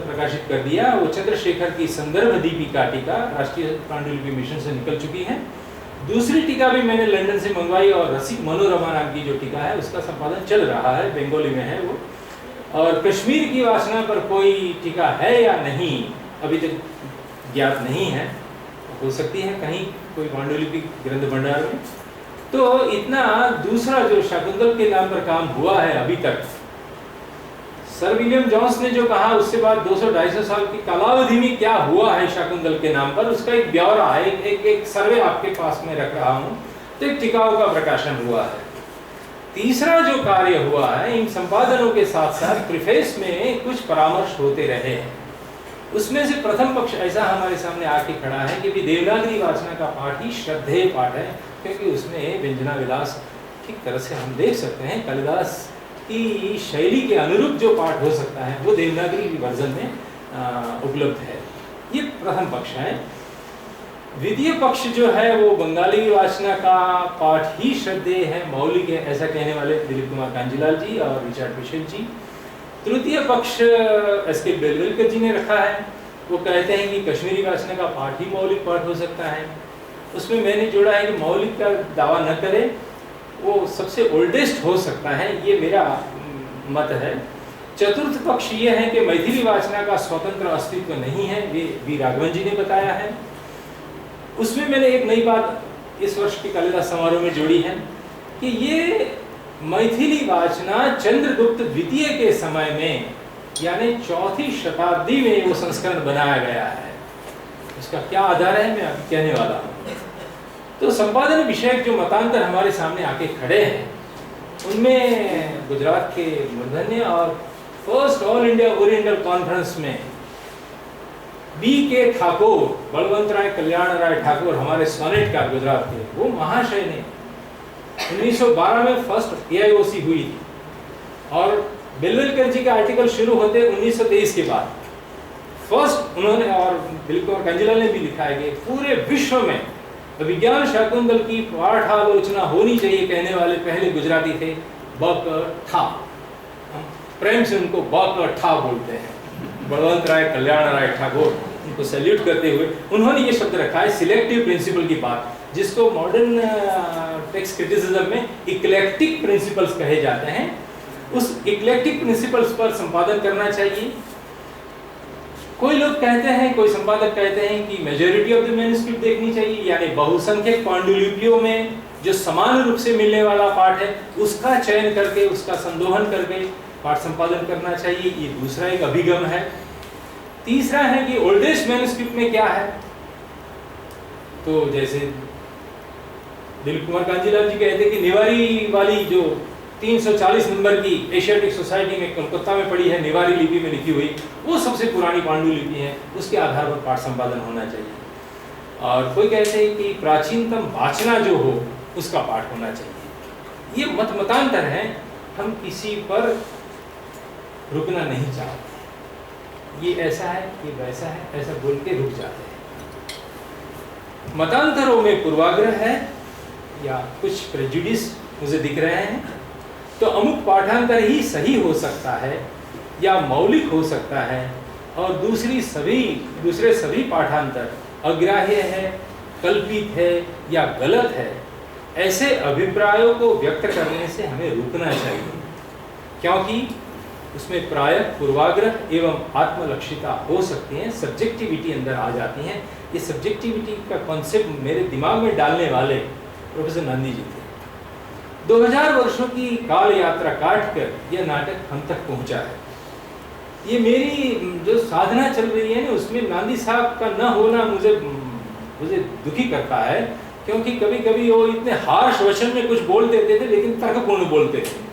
प्रकाशित कर दिया। वो चंद्रशेखर की संदर्भ दीपिका टीका राष्ट्रीय पांडुलिपि मिशन से निकल चुकी है। दूसरी टीका भी मैंने लंदन से मंगवाई और रसिक मनोरमा नाम की जो टीका है उसका संपादन चल रहा है, बंगाली में है वो। और कश्मीर की वासना पर कोई टीका है या नहीं अभी तक ज्ञात नहीं है, हो सकती है कहीं कोई पांडुलिपि ग्रंथ भंडार में। तो इतना दूसरा जो शाकुंतल के नाम पर काम हुआ है अभी तक, सर विलियम जोन्स ने जो कहा उससे बाद 200-250 साल की कालावधि में क्या हुआ है शाकुंतल के नाम पर, उसका एक ब्यौरा है, एक सर्वे आपके पास में रख रहा हूं। तो एक टिकाऊ का प्रकाशन हुआ है। तीसरा जो कार्य हुआ है, इन संपादनों के साथ साथ प्रीफेस में कुछ परामर्श होते रहे हैं। उसमें से प्रथम पक्ष ऐसा हमारे सामने आके खड़ा है कि देवनागरी वाचना का पाठ ही श्रद्धेय पाठ है, क्योंकि उसमें व्यंजना विलास ठीक तरह से हम देख सकते हैं। कालिदास की शैली के अनुरूप जो पाठ हो सकता है वो देवनागरी वर्जन में उपलब्ध है। ये प्रथम पक्ष है। द्वितीय पक्ष जो है वो बंगाली वाचना का पाठ ही श्रद्धेय है, मौलिक है, ऐसा कहने वाले दिलीप कुमार कांजीलाल जी और रिचर्ड मिशेल जी। तृतीय पक्ष एस.के. बेलवलकर जी ने रखा है। वो कहते हैं कि कश्मीरी वाचना का पाठ ही मौलिक पाठ हो सकता है। उसमें मैंने जोड़ा है कि मौलिक का दावा न करे, वो सबसे ओल्डेस्ट हो सकता है, ये मेरा मत है। चतुर्थ पक्ष ये है कि मैथिली वाचना का स्वतंत्र अस्तित्व नहीं है, वे वी राघवन जी ने बताया है। उसमें मैंने एक नई बात इस वर्ष के कालिदास समारोह में जोड़ी है कि ये मैथिली वाचना चंद्रगुप्त द्वितीय के समय में यानी 4वीं शताब्दी में वो संस्करण बनाया गया है। उसका क्या आधार है मैं अभी कहने वाला हूँ। तो संपादन विषयक जो मतांतर हमारे सामने आके खड़े हैं उनमें गुजरात के मूर्धन्य और first all India oriental conference में B.K. ठाकुर, बलवंत राय कल्याण राय ठाकुर, हमारे सोनेट का गुजरात के, वो महाशय ने 1912 में फर्स्ट AIOC हुई थी और बेलवलकर जी का आर्टिकल शुरू होते 1923 के बाद फर्स्ट उन्होंने, और दिलीप कुमार कांजीलाल ने भी लिखा है कि पूरे विश्व में विज्ञान शाकुंतल की पाठालोचना होनी चाहिए कहने वाले पहले गुजराती थे ब.क. हम प्रेम से उनको ब.क. बोलते हैं, बलवंत राय कल्याण राय ठाकुर। उनको सैल्यूट करते हुए उन्होंने ये शब्द रखा है सिलेक्टिव प्रिंसिपल की बात, जिसको मॉडर्न टेक्स्ट क्रिटिसिज्म में इक्लेक्टिक प्रिंसिपल्स कहे जाते हैं। उस इक्लेक्टिक प्रिंसिपल्स पर संपादन करना चाहिए। कोई लोग कहते हैं, कोई संपादक कहते हैं कि मेजॉरिटी ऑफ द मैन्युस्क्रिप्ट देखनी चाहिए, यानी बहुसंख्यक पांडुलिपियों में जो समान रूप से मिलने वाला पाठ है उसका चयन करके, उसका संदोहन करके पाठ संपादन करना चाहिए। ये दूसरा एक अभिगम है। तीसरा है कि ओल्डेस्ट मैन्युस्क्रिप्ट में क्या है, तो जैसे दिलीप कुमार कांजीलाल जी कहते हैं कि निवारी वाली जो 340 नंबर की एशियाटिक सोसाइटी में कोलकाता में पड़ी है, निवारी लिपि में लिखी हुई, वो सबसे पुरानी पांडुलिपि है, उसके आधार पर पाठ संपादन होना चाहिए। और कोई कहते हैं कि प्राचीनतम वाचना जो हो उसका पाठ होना चाहिए। ये मतांतर है, हम किसी पर रुकना नहीं चाहते। ये ऐसा है, ये वैसा है, ऐसा बोल के रुक जाते हैं। मतांतरों में पूर्वाग्रह है या कुछ प्रेजुडिस मुझे दिख रहे हैं, तो अमुक पाठांतर ही सही हो सकता है या मौलिक हो सकता है और दूसरे सभी पाठांतर अग्राह्य है, कल्पित है या गलत है। ऐसे अभिप्रायों को व्यक्त करने से हमें रुकना चाहिए, क्योंकि उसमें प्रायः पूर्वाग्रह एवं आत्मलक्षिता हो सकती है, सब्जेक्टिविटी अंदर आ जाती है। ये सब्जेक्टिविटी का कॉन्सेप्ट मेरे दिमाग में डालने वाले प्रोफेसर नंदी जी थे। 2000 वर्षों की काल यात्रा काट कर यह नाटक हम तक पहुंचा है। ये मेरी जो साधना चल रही है ना, उसमें नांदी साहब का न होना मुझे दुखी करता है, क्योंकि कभी कभी वो इतने हार्श वचन में कुछ बोल देते थे लेकिन तर्कपूर्ण बोलते थे।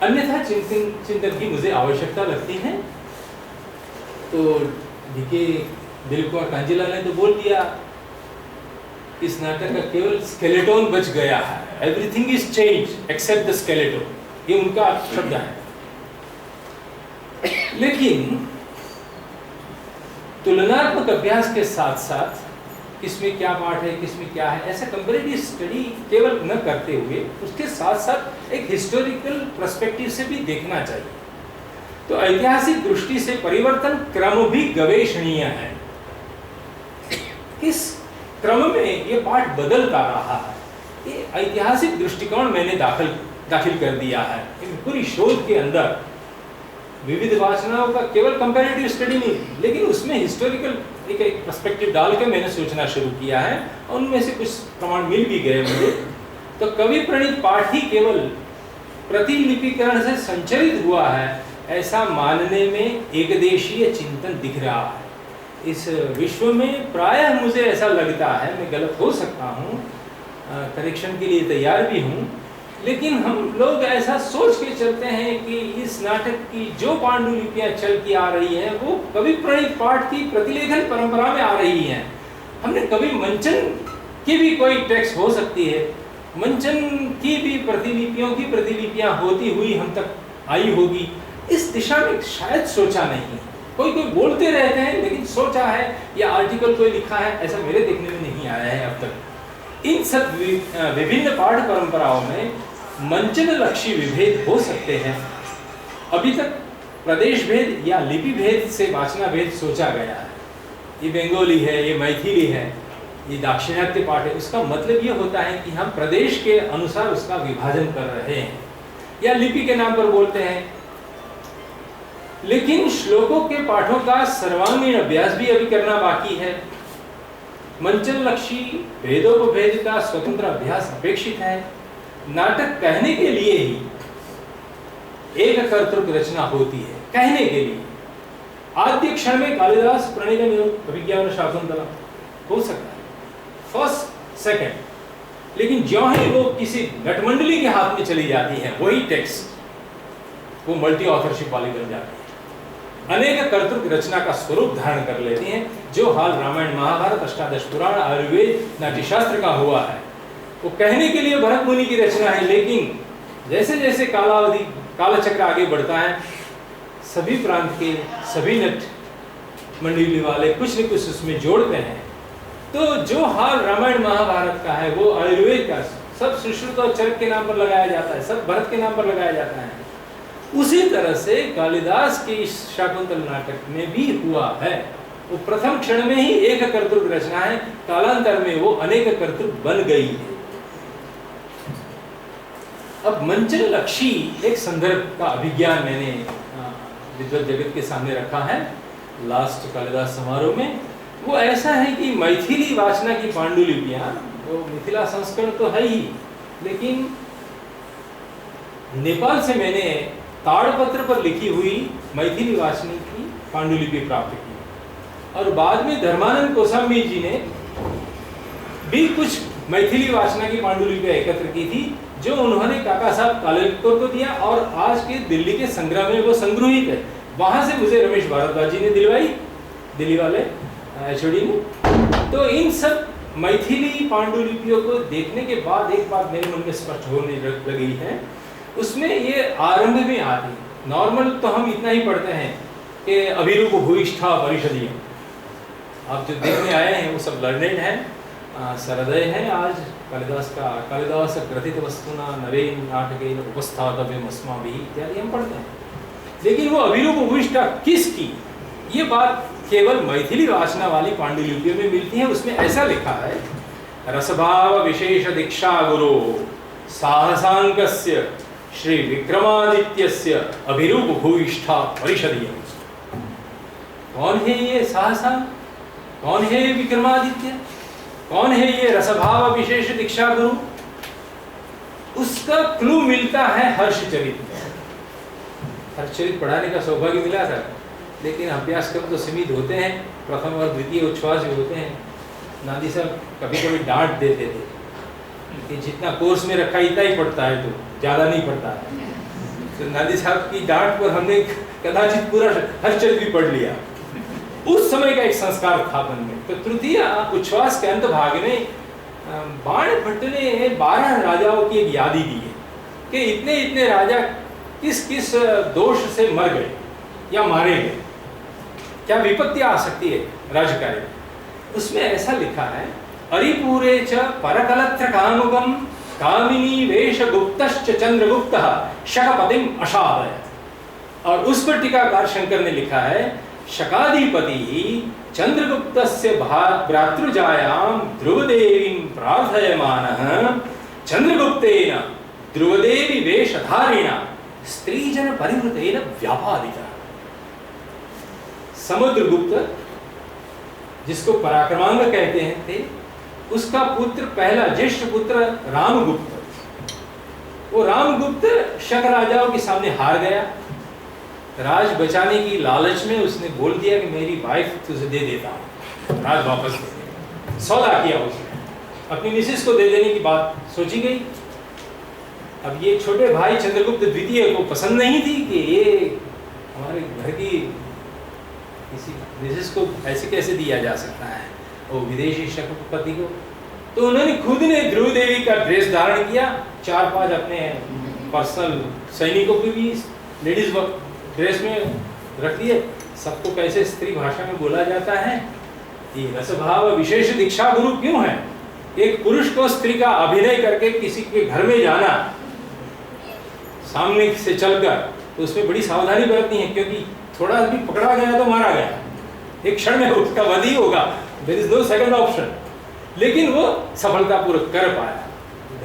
अन्यथा चिंतन की मुझे आवश्यकता लगती है। तो डीके दिलीप कुमार कांजीलाल ने तो बोल दिया, इस नाटक का केवल स्केलेटोन बच गया है, everything is change except the skeleton, ये उनका शब्द है। लेकिन तुलनात्मक अभ्यास के साथ साथ किसमें क्या पाठ है, किसमें क्या है, ऐसा कंपैरेटिव स्टडी केवल न करते हुए उसके साथ साथ एक हिस्टोरिकल पर्सपेक्टिव से भी देखना चाहिए। तो ऐतिहासिक दृष्टि से परिवर्तन क्रम भी गवेषणीय है। किस क्रम में ये पाठ बदलता रहा है, ये ऐतिहासिक दृष्टिकोण मैंने दाखिल कर दिया है। पूरी शोध के अंदर विविध वाचनाओं का केवल कंपैरेटिव स्टडी नहीं, लेकिन उसमें हिस्टोरिकल एक पर्सपेक्टिव डाल के मैंने सोचना शुरू किया है, और उनमें से कुछ प्रमाण मिल भी गए मुझे। तो कवि प्रणीत पाठ ही केवल प्रतिलिपिकरण से संचरित हुआ है, ऐसा मानने में एकदेशीय चिंतन दिख रहा है। इस विश्व में प्रायः मुझे ऐसा लगता है, मैं गलत हो सकता हूँ, करेक्शन के लिए तैयार भी हूँ, लेकिन हम लोग ऐसा सोच के चलते हैं कि इस नाटक की जो पांडुलिपियाँ चल के आ रही हैं वो कवि प्रणीत पाठ की प्रतिलेखन परंपरा में आ रही हैं। हमने कभी मंचन की भी कोई टेक्स्ट हो सकती है, मंचन की भी प्रतिलिपियाँ होती हुई हम तक आई होगी, इस दिशा में शायद सोचा नहीं। कोई बोलते रहते हैं, लेकिन सोचा है या आर्टिकल कोई लिखा है, ऐसा मेरे देखने में नहीं आया है अब तक। इन सब विभिन्न पाठ परंपराओं में मंचन लक्षी विभेद हो सकते हैं। अभी तक प्रदेश भेद या लिपि भेद से वाचना भेद सोचा गया है। ये बंगाली है, ये मैथिली है, ये दाक्षिणात्य पाठ है। उसका मतलब ये होता है कि हम प्रदेश के अनुसार उसका विभाजन कर रहे हैं या लिपि के नाम पर बोलते हैं। लेकिन श्लोकों के पाठों का सर्वांगीण अभ्यास भी अभी करना बाकी है। मंचन लक्षी भेदोपभेद का स्वतंत्र अभ्यास अपेक्षित है। नाटक कहने के लिए ही एक कर्तृक रचना होती है, कहने के लिए। आद्य क्षण में कालिदास प्रणीत अभिज्ञान शाकुंतलम हो सकता है, फर्स्ट सेकंड, लेकिन ज्यों ही वो किसी नटमंडली के हाथ में चली जाती है वही टेक्स्ट वो मल्टी ऑथरशिप वाली बन जाती है, अनेक कर्तृक रचना का स्वरूप धारण कर लेती हैं, जो हाल रामायण महाभारत अष्टादश पुराण आयुर्वेद नाट्यशास्त्र का हुआ है। वो कहने के लिए भरत मुनि की रचना है, लेकिन जैसे जैसे कालचक्र आगे बढ़ता है, सभी प्रांत के सभी नट मंडली वाले कुछ न कुछ उसमें जोड़ते हैं। तो जो हाल रामायण महाभारत का है वो आयुर्वेद का सब सुश्रुत और चरक के नाम पर लगाया जाता है, सब भरत के नाम पर लगाया जाता है। उसी तरह से कालिदास के इस शाकुंतल नाटक में भी हुआ है। वो प्रथम क्षण में ही एक कर्तृक रचना है, कालांतर में वो अनेक कर्तृक बन गई है। अब मंचन लक्षी एक संदर्भ का अभिज्ञान मैंने विद्वत जगत के सामने रखा है लास्ट कालिदास समारोह में। वो ऐसा है कि मैथिली वाचना की पांडुलिपियां, वो मिथिला संस्करण तो है ही, लेकिन नेपाल से मैंने ताड़पत्र पर लिखी हुई मैथिली वाचनी की पांडुलिपि प्राप्त की, और बाद में धर्मानंद कोसांबी जी ने भी कुछ मैथिली वाचना की पांडुलिपियां एकत्र की थी, जो उन्होंने काका साहब कालेलकर को दिया, और आज के दिल्ली के संग्रह में वो संग्रहित है। वहां से मुझे रमेश भारद्वाज जी ने दिलवाई, दिल्ली वाले एचओडी ने। तो इन सब मैथिली पांडुलिपियों को देखने के बाद एक बात मेरे मन में स्पष्ट होने लगी है, उसमें ये आरंभ में आती। नॉर्मल तो हम इतना ही पढ़ते हैं कि अभिरूप भूयिष्ठा परिषदीय, आप जो देखने आए हैं वो सब लर्नेड है, सरदय है। आज कालिदास ग्रथित वस्तुना नवीन नाटकेन उपस्थातव्यम अस्माभिः इत्यादि हम पढ़ते हैं, लेकिन वो अभिरूप भूयिष्ठा किसकी, ये बात केवल मैथिली वाचना वाली पांडुलिपियों में मिलती है। उसमें ऐसा लिखा है, रसभाव विशेष दीक्षा गुरु साहसांकस्य श्री विक्रमादित्यस्य अभिरूप भूयिष्ठा परिषदीय। कौन है ये साहसांक, कौन है ये विक्रमादित्य, कौन है ये रसभाव विशेष दीक्षा गुरु? उसका क्लू मिलता है हर्षचरित में। हर्षचरित पढ़ाने का सौभाग्य मिला था, लेकिन अभ्यासक्रम तो सीमित होते हैं, प्रथम और द्वितीय उच्छ्वास भी होते हैं। नादी साहब कभी कभी डांट देते थे कि जितना कोर्स में रखा इतना ही पढ़ता है, तो ज़्यादा नहीं पढ़ता है। तो नादी साहब की डांट पर हमने कदाचित पूरा हर्षचरित भी पढ़ लिया। उस समय का एक संस्कार था मन में। तो तृतीय उच्छ्वास के अंत भाग में बाण भट्ट ने 12 राजाओं की एक यादी दी है कि इतने इतने राजा किस किस दोष से मर गए या मारे गए, क्या विपत्ति आ सकती है राजकार्य। उसमें ऐसा लिखा है, अरिपूरे च परकलत्र कामुकम कामिनी वेश गुप्तश्च चंद्रगुप्तः शकपतिम अशादय। और उस पर टीकाकार शंकर ने लिखा है, शकाधिपति चंद्रगुप्तस्य भ्रातृजायां ध्रुवदेवीं प्रार्थयमानः चंद्रगुप्तेन ध्रुवदेवी वेशधारिणा स्त्रीजन परिवृतेन व्यापादितः। समुद्रगुप्त, जिसको पराक्रमांग कहते हैं थे, उसका पुत्र, पहला ज्येष्ठ पुत्र रामगुप्त, वो रामगुप्त शक राजाओं के सामने हार गया। राज बचाने की लालच में उसने बोल दिया कि मेरी वाइफ तुझे दे देता हूँ, राज वापस दे दे। सौदा किया उसने, अपनी मिसेस को दे देने की बात सोची गई। अब ये छोटे भाई चंद्रगुप्त द्वितीय को पसंद नहीं थी कि ये हमारे घर की किसी मिसेस को ऐसे कैसे दिया जा सकता है, वो विदेशी शकुपति को। तो उन्होंने खुद ने ध्रुव देवी का ड्रेस धारण किया, 4-5 अपने पर्सनल सैनिकों को भी लेडीज ड्रेस में रख दिए। सबको कैसे स्त्री भाषा में बोला जाता है, ये रसभाव विशेष दीक्षा गुरु क्यों है? एक पुरुष को स्त्री का अभिनय करके किसी के घर में जाना सामने से चलकर, तो उसमें बड़ी सावधानी बरतनी है, क्योंकि थोड़ा भी पकड़ा गया तो मारा गया, एक क्षण में उसका वध ही होगा, there is no second option. लेकिन वो सफलतापूर्वक कर पाया,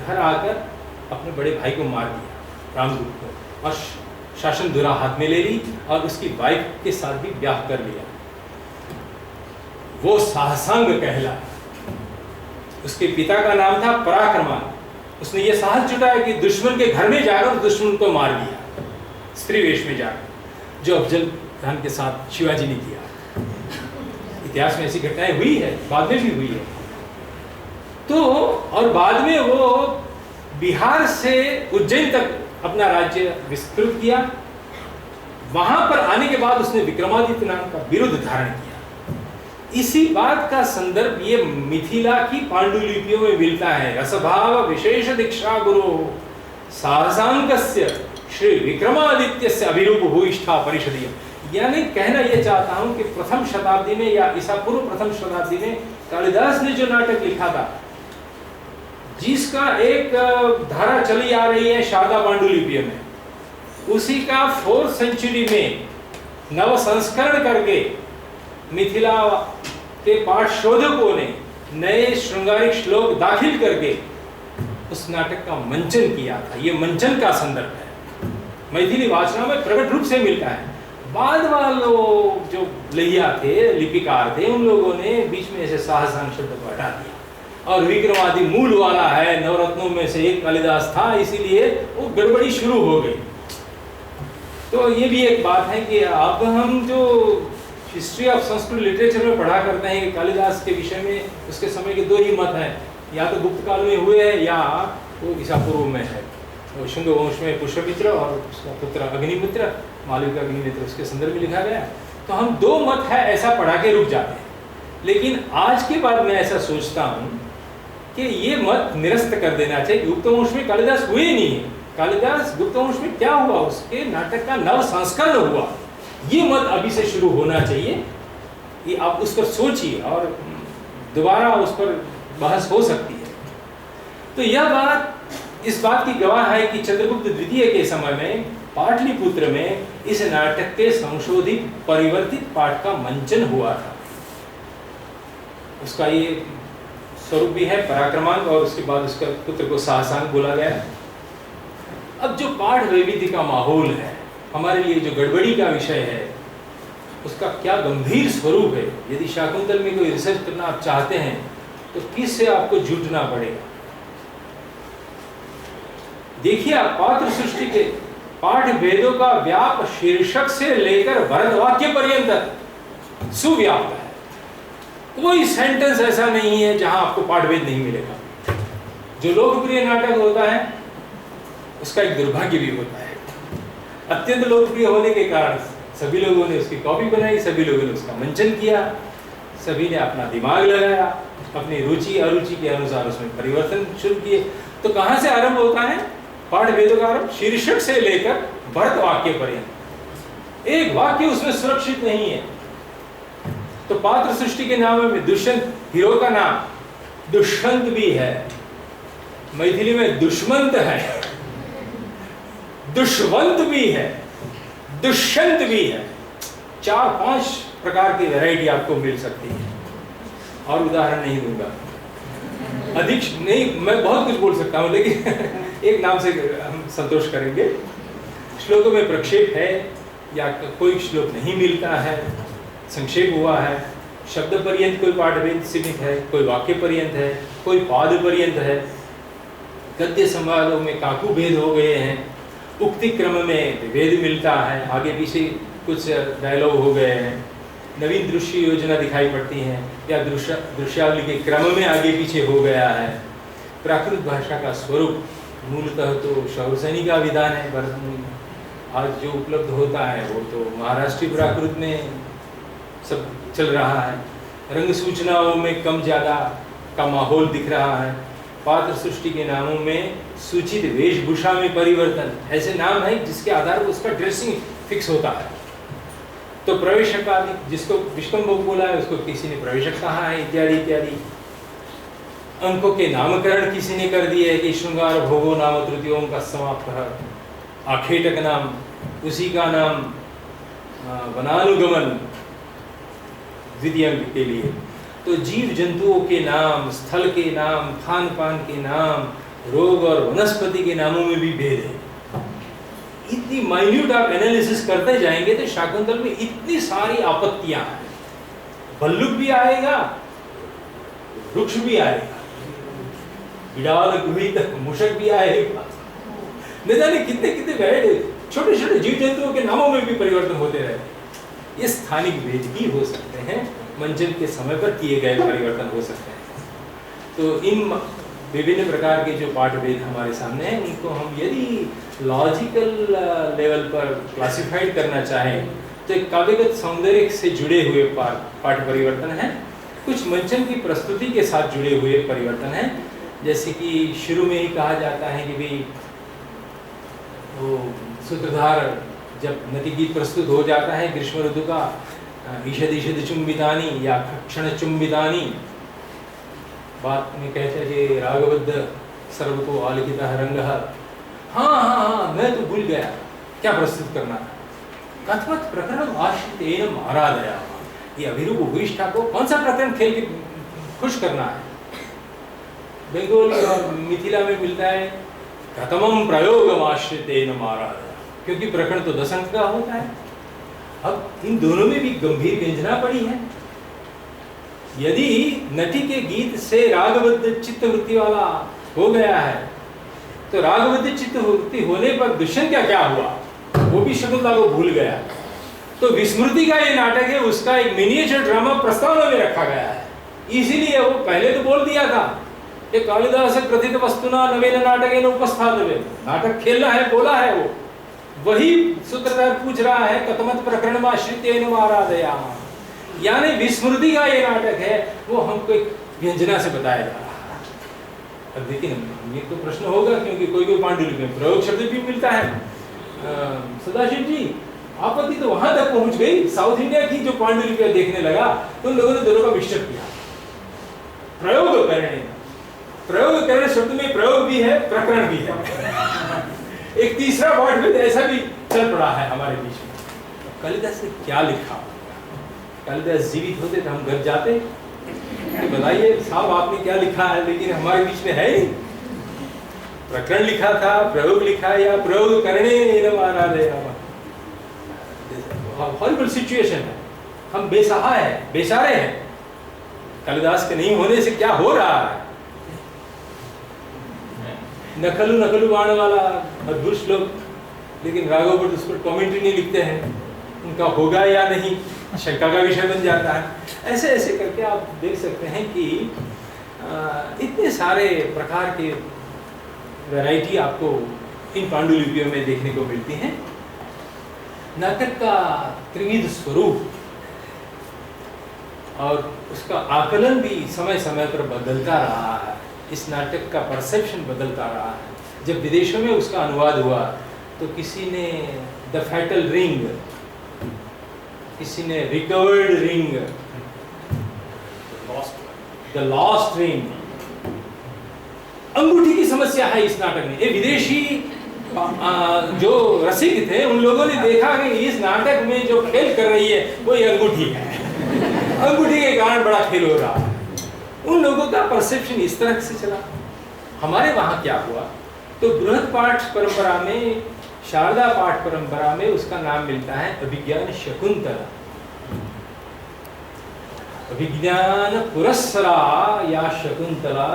घर आकर अपने बड़े भाई को मार दिया रामदूत को, और शासन धुरा हाथ में ले ली और उसकी वाइफ के साथ भी ब्याह कर लिया। वो साहसांग कहला। उसके पिता का नाम था पराक्रमान। उसने ये साहस जुटाया कि दुश्मन के घर में जाकर दुश्मन को मार दिया, स्त्री वेश में जाकर, जो अफजल खान के साथ शिवाजी ने किया। इतिहास में ऐसी घटनाएं हुई है, बाद में भी हुई है। तो और बाद में वो बिहार से उज्जैन तक अपना राज्य विस्तृत किया। वहां पर आने के बाद उसने विक्रमादित्य नाम का बिरुद धारण किया। इसी बात का संदर्भ ये मिथिला की पांडुलिपियों में मिलता है। रसभाव विशेष दीक्षा गुरु साहसांकस्य श्री विक्रमादित्यस्य अभिरूप भूयिष्ठा परिषदीय। यानी कहना ये चाहता हूं कि प्रथम शताब्दी में या ईसा पूर्व प्रथम शताब्दी में कालिदास ने जो नाटक लिखा था, जिसका एक धारा चली आ रही है शारदा पांडुलिपि में, उसी का 4th सेंचुरी में नव संस्करण करके मिथिला के पाठ शोधकों ने नए श्रृंगारिक श्लोक दाखिल करके उस नाटक का मंचन किया था। ये मंचन का संदर्भ है, मैथिली वाचना में प्रकट रूप से मिलता है। बाद वालों जो लहिया थे, लिपिकार थे, उन लोगों ने बीच में ऐसे साहसांग शब्द को हटा दिया, और विक्रमादि मूल वाला है, नवरत्नों में से एक कालिदास था, इसीलिए वो गड़बड़ी शुरू हो गई। तो ये भी एक बात है कि अब हम जो हिस्ट्री ऑफ संस्कृत लिटरेचर में पढ़ा करते हैं कि कालिदास के विषय में उसके समय के 2 ही मत हैं, या तो गुप्त काल में हुए हैं या वो ईसा पूर्व में है। तो शुंग वंश में पुष्यमित्र और उसका पुत्र अग्निमित्र, मालविका अग्निमित्र, उसके संदर्भ में लिखा गया। तो हम 2 मत है ऐसा पढ़ा के रुक जाते हैं। लेकिन आज के बाद मैं ऐसा सोचता हूँ कि ये मत निरस्त कर देना चाहिए। गुप्त वंश में कालिदास हुए नहीं है। कालिदास गुप्त वंश में क्या हुआ, उसके नाटक का नव संस्करण हुआ। ये मत अभी से शुरू होना चाहिए। ये आप उस पर सोचिए और दोबारा उस पर बहस हो सकती है। तो यह बात इस बात की गवाह है कि चंद्रगुप्त द्वितीय के समय में पाटलिपुत्र में इस नाटक के संशोधित परिवर्तित पाठ का मंचन हुआ था। उसका ये स्वरूप भी है पराक्रमांग, और उसके बाद उसका पुत्र को साहसांग बोला गया। अब जो पाठ वैविध्य का माहौल है, हमारे लिए जो गड़बड़ी का विषय है, उसका क्या गंभीर स्वरूप है। यदि शाकुंतल में कोई रिसर्च करना आप चाहते हैं तो किससे आपको जुटना पड़ेगा। देखिए, आप पात्र सृष्टि के पाठ भेदों का व्याप शीर्षक से लेकर भरत वाक्य पर्यंत सुव्याप्त है। कोई सेंटेंस ऐसा नहीं है जहां आपको पाठ भेद नहीं मिलेगा। जो लोकप्रिय नाटक होता है उसका एक दुर्भाग्य भी होता है। अत्यंत लोकप्रिय होने के कारण सभी लोगों ने उसकी कॉपी बनाई, सभी लोगों ने उसका मंचन किया, सभी ने अपना दिमाग लगाया, अपनी रुचि अरुचि के अनुसार उसमें परिवर्तन शुरू किए। तो कहां से आरंभ होता है पाठ भेदों का आरंभ? शीर्षक से लेकर भरत वाक्य पर्यंत। एक वाक्य उसमें सुरक्षित नहीं है। तो पात्र सृष्टि के नाम में दुष्यंत, हीरो का नाम दुष्यंत भी है, मैथिली में दुष्मंत है, दुष्वंत भी है, दुष्यंत भी है। 4-5 प्रकार की वैरायटी आपको मिल सकती है, और उदाहरण नहीं दूंगा, अधिक नहीं, मैं बहुत कुछ बोल सकता हूँ, लेकिन एक नाम से हम संतोष करेंगे। श्लोकों में प्रक्षेप है या कोई श्लोक नहीं मिलता है, संक्षेप हुआ है, शब्द पर्यंत कोई पाठभेद सीमित है, कोई वाक्य पर्यंत है, कोई पाद पर्यंत है, गद्य संवादों में काकू भेद हो गए हैं, उक्ति क्रम में विभेद मिलता है, आगे पीछे कुछ डायलॉग हो गए हैं, नवीन दृश्य योजना दिखाई पड़ती है, या दृश्यावली के क्रम में आगे पीछे हो गया है। प्राकृत भाषा का स्वरूप मूलतः तो शौरसेनी का विधान है। भारत में आज जो उपलब्ध होता है वो तो महाराष्ट्रीय प्राकृत में सब चल रहा है। रंग सूचनाओं में कम ज़्यादा का माहौल दिख रहा है। पात्र सृष्टि के नामों में सूचित वेशभूषा में परिवर्तन, ऐसे नाम है जिसके आधार पर उसका ड्रेसिंग फिक्स होता है। तो प्रवेशक आदि, जिसको विष्कम्भोग बोला है उसको किसी ने प्रवेशक कहा है, इत्यादि इत्यादि। अंकों के नामकरण किसी ने कर दिए है कि श्रृंगार भोगो नाम तृतीयों का समाप्त है, आखेटक नाम उसी का नाम, वनानुगमन द्वितीय अंक के लिए। तो जीव जंतुओं के नाम, स्थल के नाम, खान पान के नाम, रोग और वनस्पति के नामों में भी भेद है। इतनी माइन्यूट आप एनालिसिस करते जाएंगे तो शाकुंतल में इतनी सारी आपत्तियां हैं। भल्लुक भी आएगा, वृक्ष भी आएगा, बिडाल गुहित मुशक भी आएगा, न जाने कितने कितने वैरायटी, छोटे छोटे जीव जंतुओं के नामों में भी परिवर्तन होते रहते। ये स्थानिक भेद ही हो सकते हैं, मंचन के समय पर किए गए परिवर्तन हो सकते हैं। तो इन विभिन्न प्रकार के जो पाठ भेद हमारे सामने हैं, उनको हम यदि लॉजिकल लेवल पर क्लासिफाइड करना चाहें तो एक काव्यगत सौंदर्य से जुड़े हुए पाठ परिवर्तन हैं, कुछ मंचन की प्रस्तुति के साथ जुड़े हुए परिवर्तन हैं। जैसे कि शुरू में ही कहा जाता है कि भाई वो सूत्रधार जब नदी गीत प्रस्तुत हो जाता है ग्रीष्म ऋतु का, ईषद ईषद चुंबितानी या क्षण चुंबितानी, बात में कहते हैं कि रागबद्ध सर्व को आलिखित रंग। हाँ, मैं तो भूल गया क्या प्रस्तुत करना था। कथमत प्रकरण आश्रितेन आराधया, ये अभिरूप भूयिष्ठा को कौन सा प्रकरण खेल के खुश करना है। बंगाली और मिथिला में मिलता है कथमम प्रयोग आश्रितेन आराधया, क्योंकि प्रकरण तो 10 अंक का होता है। अब इन दोनों में भी गंभीर व्यंजना पड़ी है। यदि नटी के गीत से रागबद्ध चित्तवृत्ति वाला हो गया है, तो रागबद्ध चित्तवृत्ति होने पर दुष्यंत क्या हुआ, वो भी शकुंतला को भूल गया। तो विस्मृति का ये नाटक है, उसका एक मिनिएचर ड्रामा प्रस्तावना में रखा गया है। इसीलिए वो पहले तो बोल दिया था कि कालिदास कथित वस्तुना नवेन नाटकेन उपस्थापय, नाटक खेलना है, बोला है वो। वही सूत्रधार पूछ रहा है कथमत प्रकरण आश्रितेन आराधया, यानी विस्मृति का ये नाटक है, वो हमको एक व्यंजना से बताया जा रहा है। अब लेकिन ये तो प्रश्न होगा, क्योंकि कोई पांडुलिपि में प्रयोग शब्द भी मिलता है। सदाशिव जी आपत्ति तो वहां तक पहुंच गई, साउथ इंडिया की जो पांडुलिपियां देखने लगा तो उन लोगों ने दोनों का मिश्रण किया। प्रयोग करने शब्द में प्रयोग भी है, प्रकरण भी है। एक तीसरा वर्ड में ऐसा भी चल पड़ा है हमारे बीच में। कालिदास ने क्या लिखा, कालिदास जीवित होते तो हम घर जाते तो बताइए साहब आपने क्या लिखा है, लेकिन हमारे बीच में है ही। प्रकरण लिखा था, प्रयोग लिखा, या प्रयोग करने हॉरिबल सिचुएशन है। हम बेसहाय है, बेचारे हैं। कालिदास के नहीं होने से क्या हो रहा है। नकलू नकलू बाण वाला अद्भुत श्लोक, लेकिन राघव भट्ट उस पर कमेंट्री नहीं लिखते हैं, उनका होगा या नहीं शंका का विषय बन जाता है। ऐसे ऐसे करके आप देख सकते हैं कि इतने सारे प्रकार के वैरायटी आपको इन पांडुलिपियों में देखने को मिलती हैं। नाटक का त्रिविध स्वरूप और उसका आकलन भी समय समय पर बदलता रहा है। इस नाटक का परसेप्शन बदलता रहा है। जब विदेशों में उसका अनुवाद हुआ तो किसी ने द फैटल रिंग, किसी ने recovered ring, the lost ring, अंगूठी की समस्या है इस नाटक में। ये विदेशी जो रसिक थे उन लोगों ने देखा कि इस नाटक में जो खेल कर रही है वो ये अंगूठी है, अंगूठी के कारण बड़ा खेल हो रहा है। उन लोगों का परसेप्शन इस तरह से चला। हमारे वहां क्या हुआ, तो बृहद पाठ परंपरा में, शारदा पाठ परंपरा में उसका नाम मिलता है अभिज्ञान शकुंतला। अभिज्ञान पुरस्सरा या शकुंतला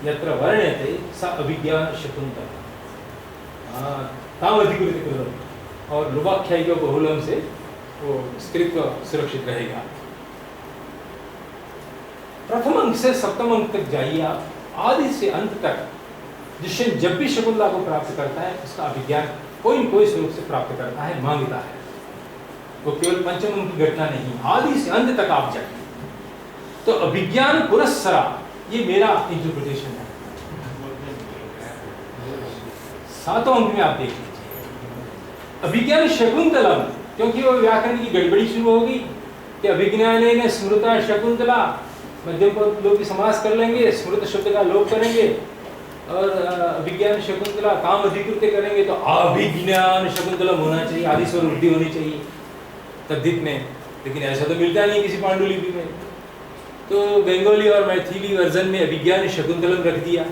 यत्र वर्ण्यते सा अभिज्ञान शकुंतला। ताम अधिकृत कुलम और लुभाख्यायिका बहुलम से वो स्त्रीत्व सुरक्षित रहेगा। प्रथम अंक से सप्तम अंक तक जाइए आप, आदि से अंत तक जिससे जब भी शकुंतला को प्राप्त करता है उसका अभिज्ञान कोई न कोई स्वरूप से प्राप्त करता है, मांगता है। वो केवल पंचम अंक की घटना नहीं, आदि से अंत तक आप जाइए। तो अभिज्ञान पुरस्सरा ये मेरा इंटरप्रिटेशन है। सातों अंक में आप देख लीजिए अभिज्ञान शकुंतलम, क्योंकि वो व्याकरण की गड़बड़ी शुरू होगी कि अभिज्ञान स्मृता शकुंतला, मध्यम पद लोग की समास कर लेंगे, स्मृत शब्द का लोप करेंगे और अभिज्ञान शकुंतला काम अधिकृत करेंगे, तो अभिज्ञान शकुंतलम होना चाहिए, आदि स्वर वृद्धि होनी चाहिए तद्धित में। लेकिन ऐसा तो मिलता नहीं किसी पांडुलिपि में, तो बंगाली और मैथिली वर्जन में अभिज्ञान शकुंतलम रख दिया,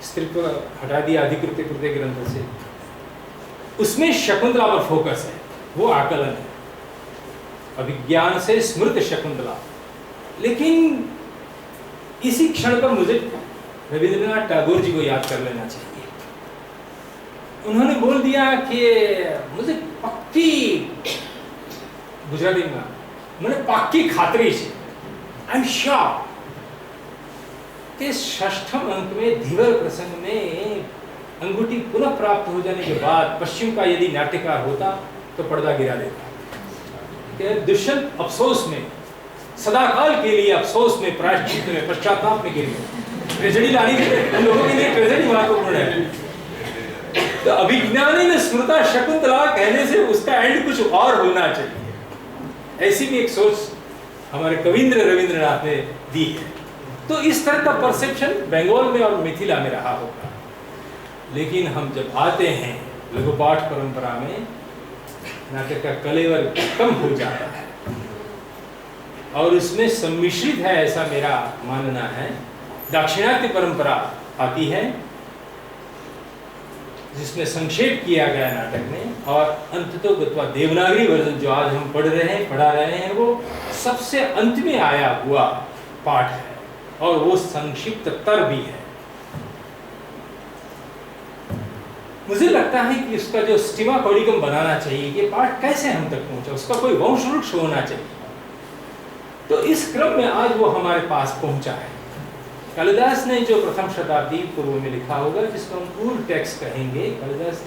स्त्रीत्व हटा दिया अधिकृत कृत्य ग्रंथ से। उसमें शकुंतला पर फोकस है, वो आकलन है, अभिज्ञान से स्मृत शकुंतला। लेकिन इसी क्षण पर मुझे रविंद्रनाथ टैगोर जी को याद कर लेना चाहिए। उन्होंने बोल दिया कि मुझे पक्की गुजराती में मैंने पक्की खातरी से, आई एम श्योर कि षष्ठम अंक में धीवर प्रसंग में अंगूठी पुनः प्राप्त हो जाने के बाद पश्चिम का यदि नाट्यकार होता तो पर्दा गिरा देता। दुष्यंत अफसोस में, सदाकाल के लिए अफसोस में, प्रायश्चित में, पश्चाताप में गिर गए। ट्रेजेडी लाने के लिए उन लोगों के लिए ट्रेजेडी महत्वपूर्ण है। तो अभिज्ञानी में स्मृता शकुंतला कहने से उसका एंड कुछ और होना चाहिए, ऐसी भी एक सोच हमारे कविंद्र रविंद्रनाथ ने दी है। तो इस तरह का परसेप्शन बंगाल में और मिथिला में रहा होगा। लेकिन हम जब आते हैं लघुपाठ परंपरा में, नाटक का कलेवर कम हो जाता है और उसमें सम्मिश्रित है, ऐसा मेरा मानना है। दाक्षिणात्य परंपरा आती है जिसमें संक्षेप किया गया नाटक में, और अंततोगत्वा देवनागरी वर्जन जो आज हम पढ़ा रहे हैं वो सबसे अंत में आया हुआ पाठ है और वो संक्षिप्त तर भी है। मुझे लगता है कि उसका जो स्टिमा कॉडिकम बनाना चाहिए कि पाठ कैसे हम तक पहुंचा, उसका कोई वंशवृक्ष होना चाहिए। तो इस क्रम में आज वो हमारे पास पहुंचा है। कालिदास ने जो प्रथम शताब्दी पूर्व में लिखा होगा, जिसको हम पूर्ण टेक्स्ट कहेंगे, कालिदास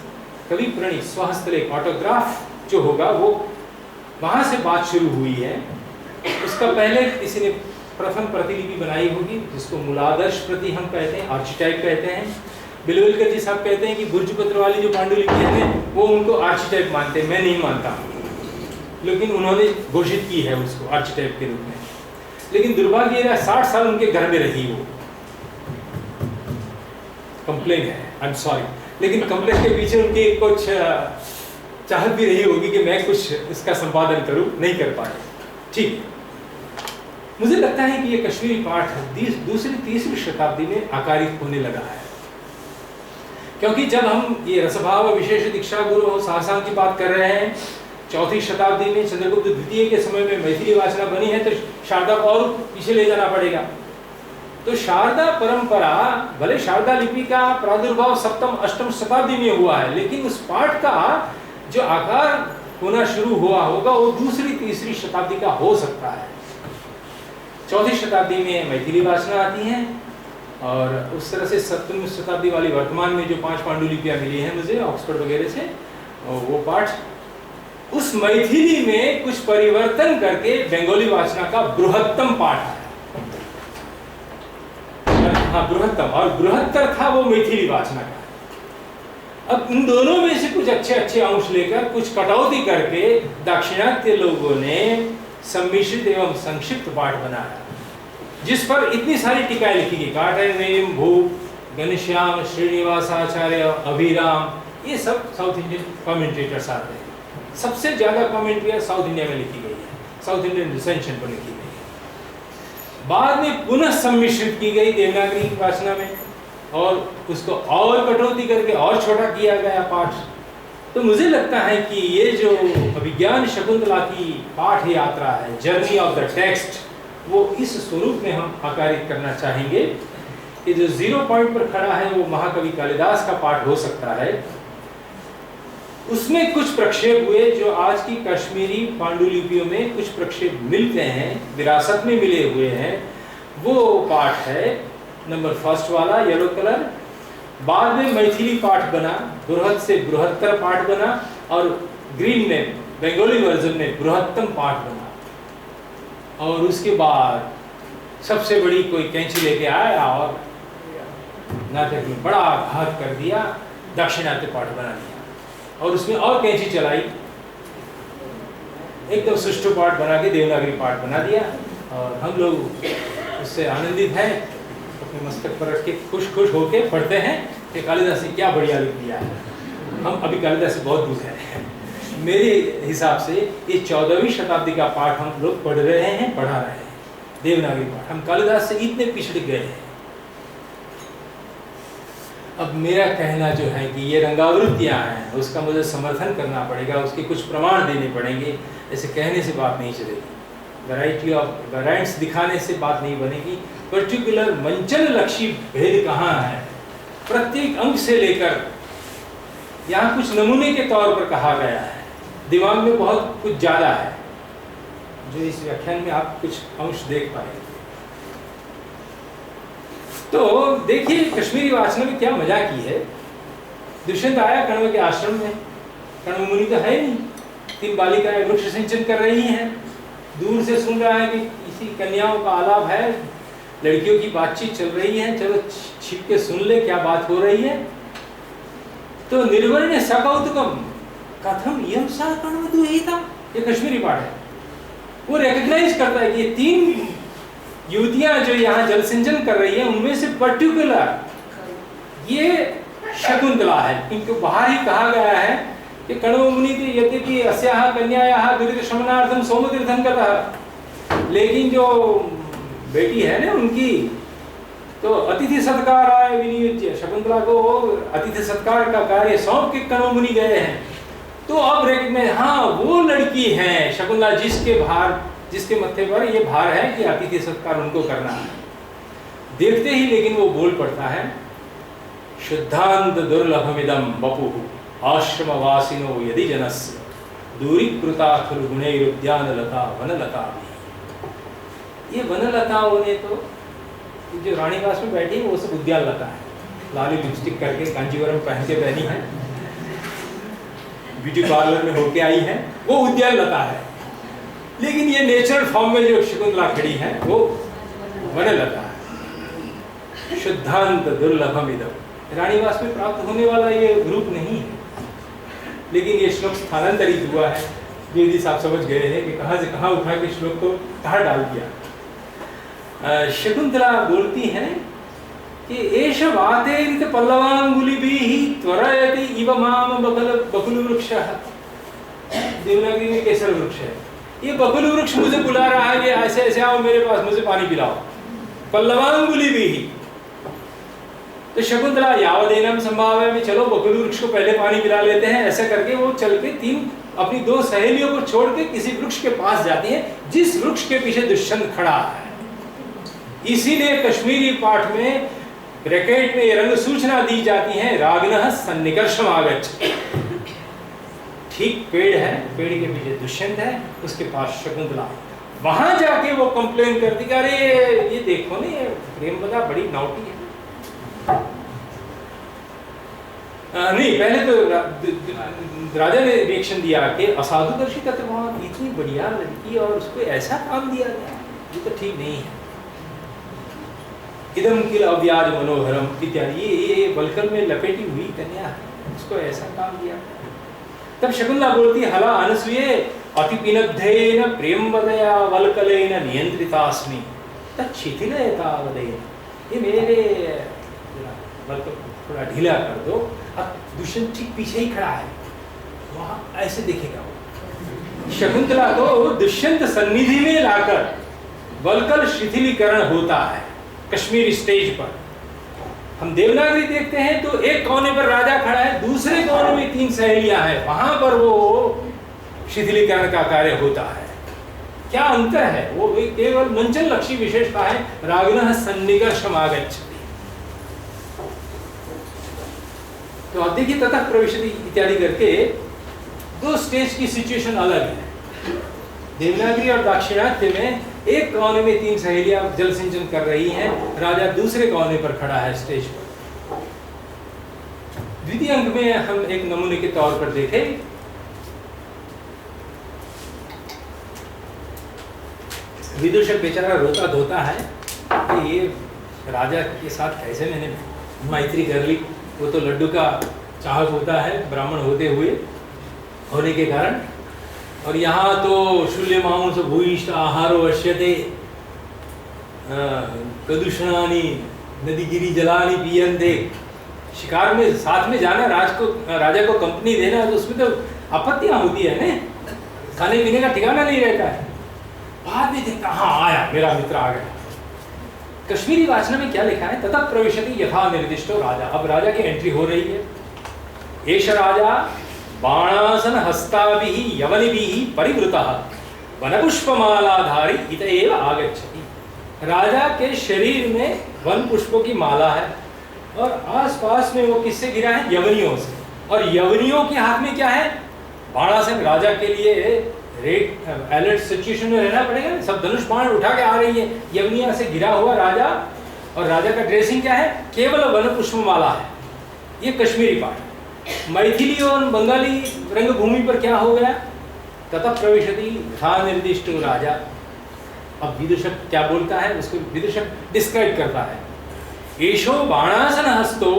कवि प्रणीत स्वहस्तलेख ऑटोग्राफ जो होगा वो वहां से बात शुरू हुई है। उसका पहले किसी ने प्रथम प्रतिलिपि बनाई होगी जिसको मूलादर्श प्रति हम कहते हैं, आर्चिटाइप कहते हैं। बिलवलकर जी साहब कहते हैं कि भुर्जपत्र वाली जो पांडुलिपि है वो उनको आर्चिटाइप मानते हैं, मैं नहीं मानता, लेकिन उन्होंने घोषित की है उसको आर्चिटाइप के रूप में। लेकिन दुर्भाग्य 60 साल उनके घर में रही वो, कंप्लेन है, आई एम सॉरी, लेकिन कंप्लेन के पीछे उनकी कुछ चाहत भी रही होगी कि मैं कुछ इसका संपादन करूं, नहीं कर पाए। ठीक, मुझे लगता है कि ये कश्मीरी पाठ दूसरी तीसरी शताब्दी में आकारित होने लगा है, क्योंकि जब हम ये रसभाव विशेष दीक्षा गुरु और साहसांग की बात कर रहे हैं, चौथी शताब्दी में चंद्रगुप्त द्वितीय के समय में मैथिली वाचना बनी है, तो शारदा को और पीछे ले जाना पड़ेगा। तो शारदा परंपरा, भले शारदा लिपि का प्रादुर्भाव सप्तम अष्टम शताब्दी में हुआ है, लेकिन उस पाठ का जो आकार होना शुरू हुआ होगा वो दूसरी तीसरी शताब्दी का हो सकता है। चौथी शताब्दी में मैथिली वाचना आती है और उस तरह से सप्तम शताब्दी वाली वर्तमान में जो 5 पांडुलिपियां मिली हैं मुझे ऑक्सफोर्ड वगैरह से, वो पाठ उस मैथिली में कुछ परिवर्तन करके बंगाली वाचना का बृहत्तम पाठ है। हाँ, बृहत्तम, और बृहत्तर था वो मैथिली वाचना का। अब इन दोनों में से कुछ अच्छे अच्छे अंश लेकर कुछ कटौती करके दाक्षिणात्य लोगों ने सम्मिश्रित एवं संक्षिप्त पाठ बनाया, जिस पर इतनी सारी टीकाएं लिखी गई, काटन भू घनश्याम श्रीनिवासाचार्य, अभिराम, ये सब साउथ इंडियन कमेंटेटर्स आते हैं। सबसे ज़्यादा कमेंट्री साउथ इंडिया में लिखी गई है, साउथ इंडियन रिसेंशन पर लिखी गई है। बाद में पुनः सम्मिश्रित की गई देवनागरी की वाचना में, और उसको और कटौती करके और छोटा किया गया पाठ। तो मुझे लगता है कि ये जो अभिज्ञान शकुंतला की पाठ यात्रा है, जर्नी ऑफ द टेक्स्ट, वो इस स्वरूप में हम आकारित करना चाहेंगे कि जो 0 पॉइंट पर खड़ा है वो महाकवि कालिदास का पाठ हो सकता है। उसमें कुछ प्रक्षेप हुए जो आज की कश्मीरी पांडुलिपियों में कुछ प्रक्षेप मिलते हैं, विरासत में मिले हुए हैं। वो पाठ है नंबर 1 वाला, येलो कलर। बाद में मैथिली पाठ बना, बृहद से बृहत्तर पाठ बना, और ग्रीन में बंगाली वर्जन में बृहत्तम पाठ बना। और उसके बाद सबसे बड़ी कोई कैंची लेके आया और नाटक में बड़ा घात कर दिया, दाक्षिणात्य पाठ बना दिया, और उसमें और कैंची चलाई, एकदम सुष्ठु पाठ बना के देवनागरी पाठ बना दिया। और हम लोग उससे आनंदित हैं, अपने मस्तक पर रख के खुश खुश होके पढ़ते हैं कि कालिदास ने क्या बढ़िया लिख दिया है। हम अभी कालिदास से बहुत दूर हैं। मेरे हिसाब से ये 14वीं शताब्दी का पाठ हम लोग पढ़ रहे हैं, पढ़ा रहे हैं, देवनागरी पाठ। हम कालिदास से इतने पिछड़ गए हैं। अब मेरा कहना जो है कि ये रंगावृत्तियाँ हैं, उसका मुझे समर्थन करना पड़ेगा, उसके कुछ प्रमाण देने पड़ेंगे। ऐसे कहने से बात नहीं चलेगी, वैरायटी ऑफ वेराइट्स दिखाने से बात नहीं बनेगी। पर्टिकुलर मंचन लक्षी भेद कहाँ है, प्रत्येक अंक से लेकर यहाँ कुछ नमूने के तौर पर कहा गया है, दिमाग में बहुत कुछ ज़्यादा है, जो इस व्याख्यान में आप कुछ अंश देख पाएंगे। तो देखिए कश्मीरी वाचना में क्या मजा की है। दुष्यंत आया कण्व के आश्रम में, कण्व मुनि तो है नहीं, 3 बालिकाएं वृक्ष सिंचन कर रही हैं, दूर से सुन रहा है कि इसी कन्याओं का आलाप है, लड़कियों की बातचीत चल रही है, चलो छिप के सुन ले क्या बात हो रही है। तो निर्वर्ण सकौतुकम कथम यम सा कण्वतु एता, ये कश्मीरी पाठ है। वो रिकॉग्नाइज करता है कि ये 3 युवतियां जो यहाँ जल सिंचन कर रही है, उनमें से पर्टिकुलर ये शकुंतला है। इनको बाहर ही कहा गया है कि कण्व मुनि यद्यपि अस्याः कन्यायाः विरह शमनार्थम सोमतीर्थं गतः, लेकिन जो बेटी है ना उनकी, तो अतिथि सत्कार विनियुज्य, शकुंतला को अतिथि सत्कार का कार्य सौंप के कण्व मुनि गए हैं। तो अब रिकॉग्नाइज, हाँ वो लड़की है शकुंतला जिसके मत्थे पर ये भार है कि अतिथि सत्कार उनको करना है। देखते ही लेकिन वो बोल पड़ता है, शुद्धांत दुर्लभमिदं वपुः आश्रमवासिनो यदि जनस्य दूरीकृता खलु गुणैरुद्यान लता वनलता। ये वनलताओं ने तो जो रानीवास में बैठी है वो सब उद्यान लता है, लाली लिपस्टिक करके कांजीवरम पहन के बहनी है, ब्यूटी पार्लर में होके आई है, वो उद्यान लता है। लेकिन ये नेचुरल फॉर्म में जो शकुंतला खड़ी है वो वनलता है। शुद्धांत दुर्लभमिदं, रानीवास में प्राप्त होने वाला ये रूप नहीं है। लेकिन ये श्लोक स्थानांतरित हुआ है, यदि साहब समझ गए हैं कि कहाँ से कहाँ उठा के श्लोक को कहाँ डाल दिया। शकुंतला बोलती है कि एष वातेरित पल्लवांगुलिभिः त्वरयति इव माम बकुल वृक्षः। देवनागरी में केसर वृक्ष है, ये बकुल वृक्ष मुझे बुला रहा है कि ऐसे ऐसे आओ मेरे पास, मुझे पानी पिलाओ। पल्लवांगुलिभिः, तो शकुंतला यावदेनम संभाव्य में, चलो बकुल वृक्ष को पहले पानी पिला लेते हैं। ऐसा करके वो चल के 3 अपनी 2 सहेलियों को छोड़ के किसी वृक्ष के पास जाती है, जिस वृक्ष के पीछे दुष्यंत खड़ा है। इसीलिए कश्मीरी पाठ में ब्रैकेट में रंग सूचना दी जाती है, रागनः सन्निकर्षम आगच्छ। ठीक पेड़ है, पेड़ के पीछे दुष्यंत है, उसके पास शकुंतला। वहां जाके वो कंप्लेन करती कि अरे ये देखो ना, ये प्रेमवदा बड़ी नाउटी है। नहीं, पहले तो राजा ने रिएक्शन दिया कि असाधु दर्शित वहां इतनी बढ़िया लड़की और उसको ऐसा काम दिया गया, ये तो ठीक नहीं है। इदम किल अव्याज मनोहरम इत्यादि, ये वल्कल में लपेटी हुई कन्या है, उसको ऐसा काम दिया। तब शकुंतला बोलती, हला अनसूये अतिपिनद्धेन प्रेमवदया वल्कलेन नियंत्रितास्मि तच्छिथिलयतावदेन। ये मेरे बल को थोड़ा ढीला कर दो। अब दुष्यंत ठीक पीछे ही खड़ा है, वहां ऐसे देखेगा वो। शकुंतला को दुष्यंत सन्निधि में लाकर बलकल शिथिलीकरण होता है कश्मीरी स्टेज पर। हम देवनागरी देखते हैं तो एक कोने पर राजा खड़ा है, दूसरे कोने में 3 सहेलियां हैं, वहां पर वो शिथिलीकरण का कार्य होता है। क्या अंतर है? वो केवल मंचन लक्षी विशेषता है, रागिणः सन्निकर्षमागच्छति। तो आप देखिए ततः प्रविशति इत्यादि करके 2 स्टेज की सिचुएशन अलग है। देवनागरी और दाक्षिणात्य में एक कोने में 3 सहेलियां जल सिंचन कर रही हैं, राजा दूसरे कोने पर खड़ा है स्टेज पर। द्वितीय अंक में हम एक नमूने के तौर पर देखें, विदूषक बेचारा रोता धोता है कि ये राजा के साथ कैसे मैंने मैत्री कर ली। वो तो लड्डू का चाहक होता है ब्राह्मण होने के कारण, और यहाँ तो शूल्यमांस भूयिष्ठ आहारो वश्यते कदूषणानि नदीगिरी जलानि पीयन्ते। शिकार में साथ में जाना, राजा को कंपनी देना, तो उसमें तो आपत्तियां होती है ना, खाने पीने का ठिकाना नहीं रहता है। बाद में देखता हाँ आया मेरा मित्र आ गया। कश्मीरी वाचन में क्या लिखा है? ततः प्रविशति यथा निर्दिष्टो राजा। अब राजा की एंट्री हो रही है। एष राजा बाणासन हस्ताभिः यवनिभिः परिवृतः वनपुष्पमालाधारी इत एव आगच्छति। राजा के शरीर में वन पुष्पों की माला है और आसपास में वो किससे घिरा है? यवनियों से। और यवनियों के हाथ में क्या है? बाणासन। राजा के लिए अलर्ट सिचुएशन में रहना पड़ेगा, सब धनुष बाण उठा के आ रही है, यवनिया से घिरा हुआ राजा। और राजा का ड्रेसिंग क्या है? केवल वन पुष्पमाला है। ये कश्मीरी पाठ। मैथिली और बंगाली रंगभूमि पर क्या हो गया? ततः प्रविशति यथा निर्दिष्टो राजा। अब विदूषक क्या बोलता है? उसको विदूषक डिस्क्राइब करता है। एषो बाणासन हस्तो,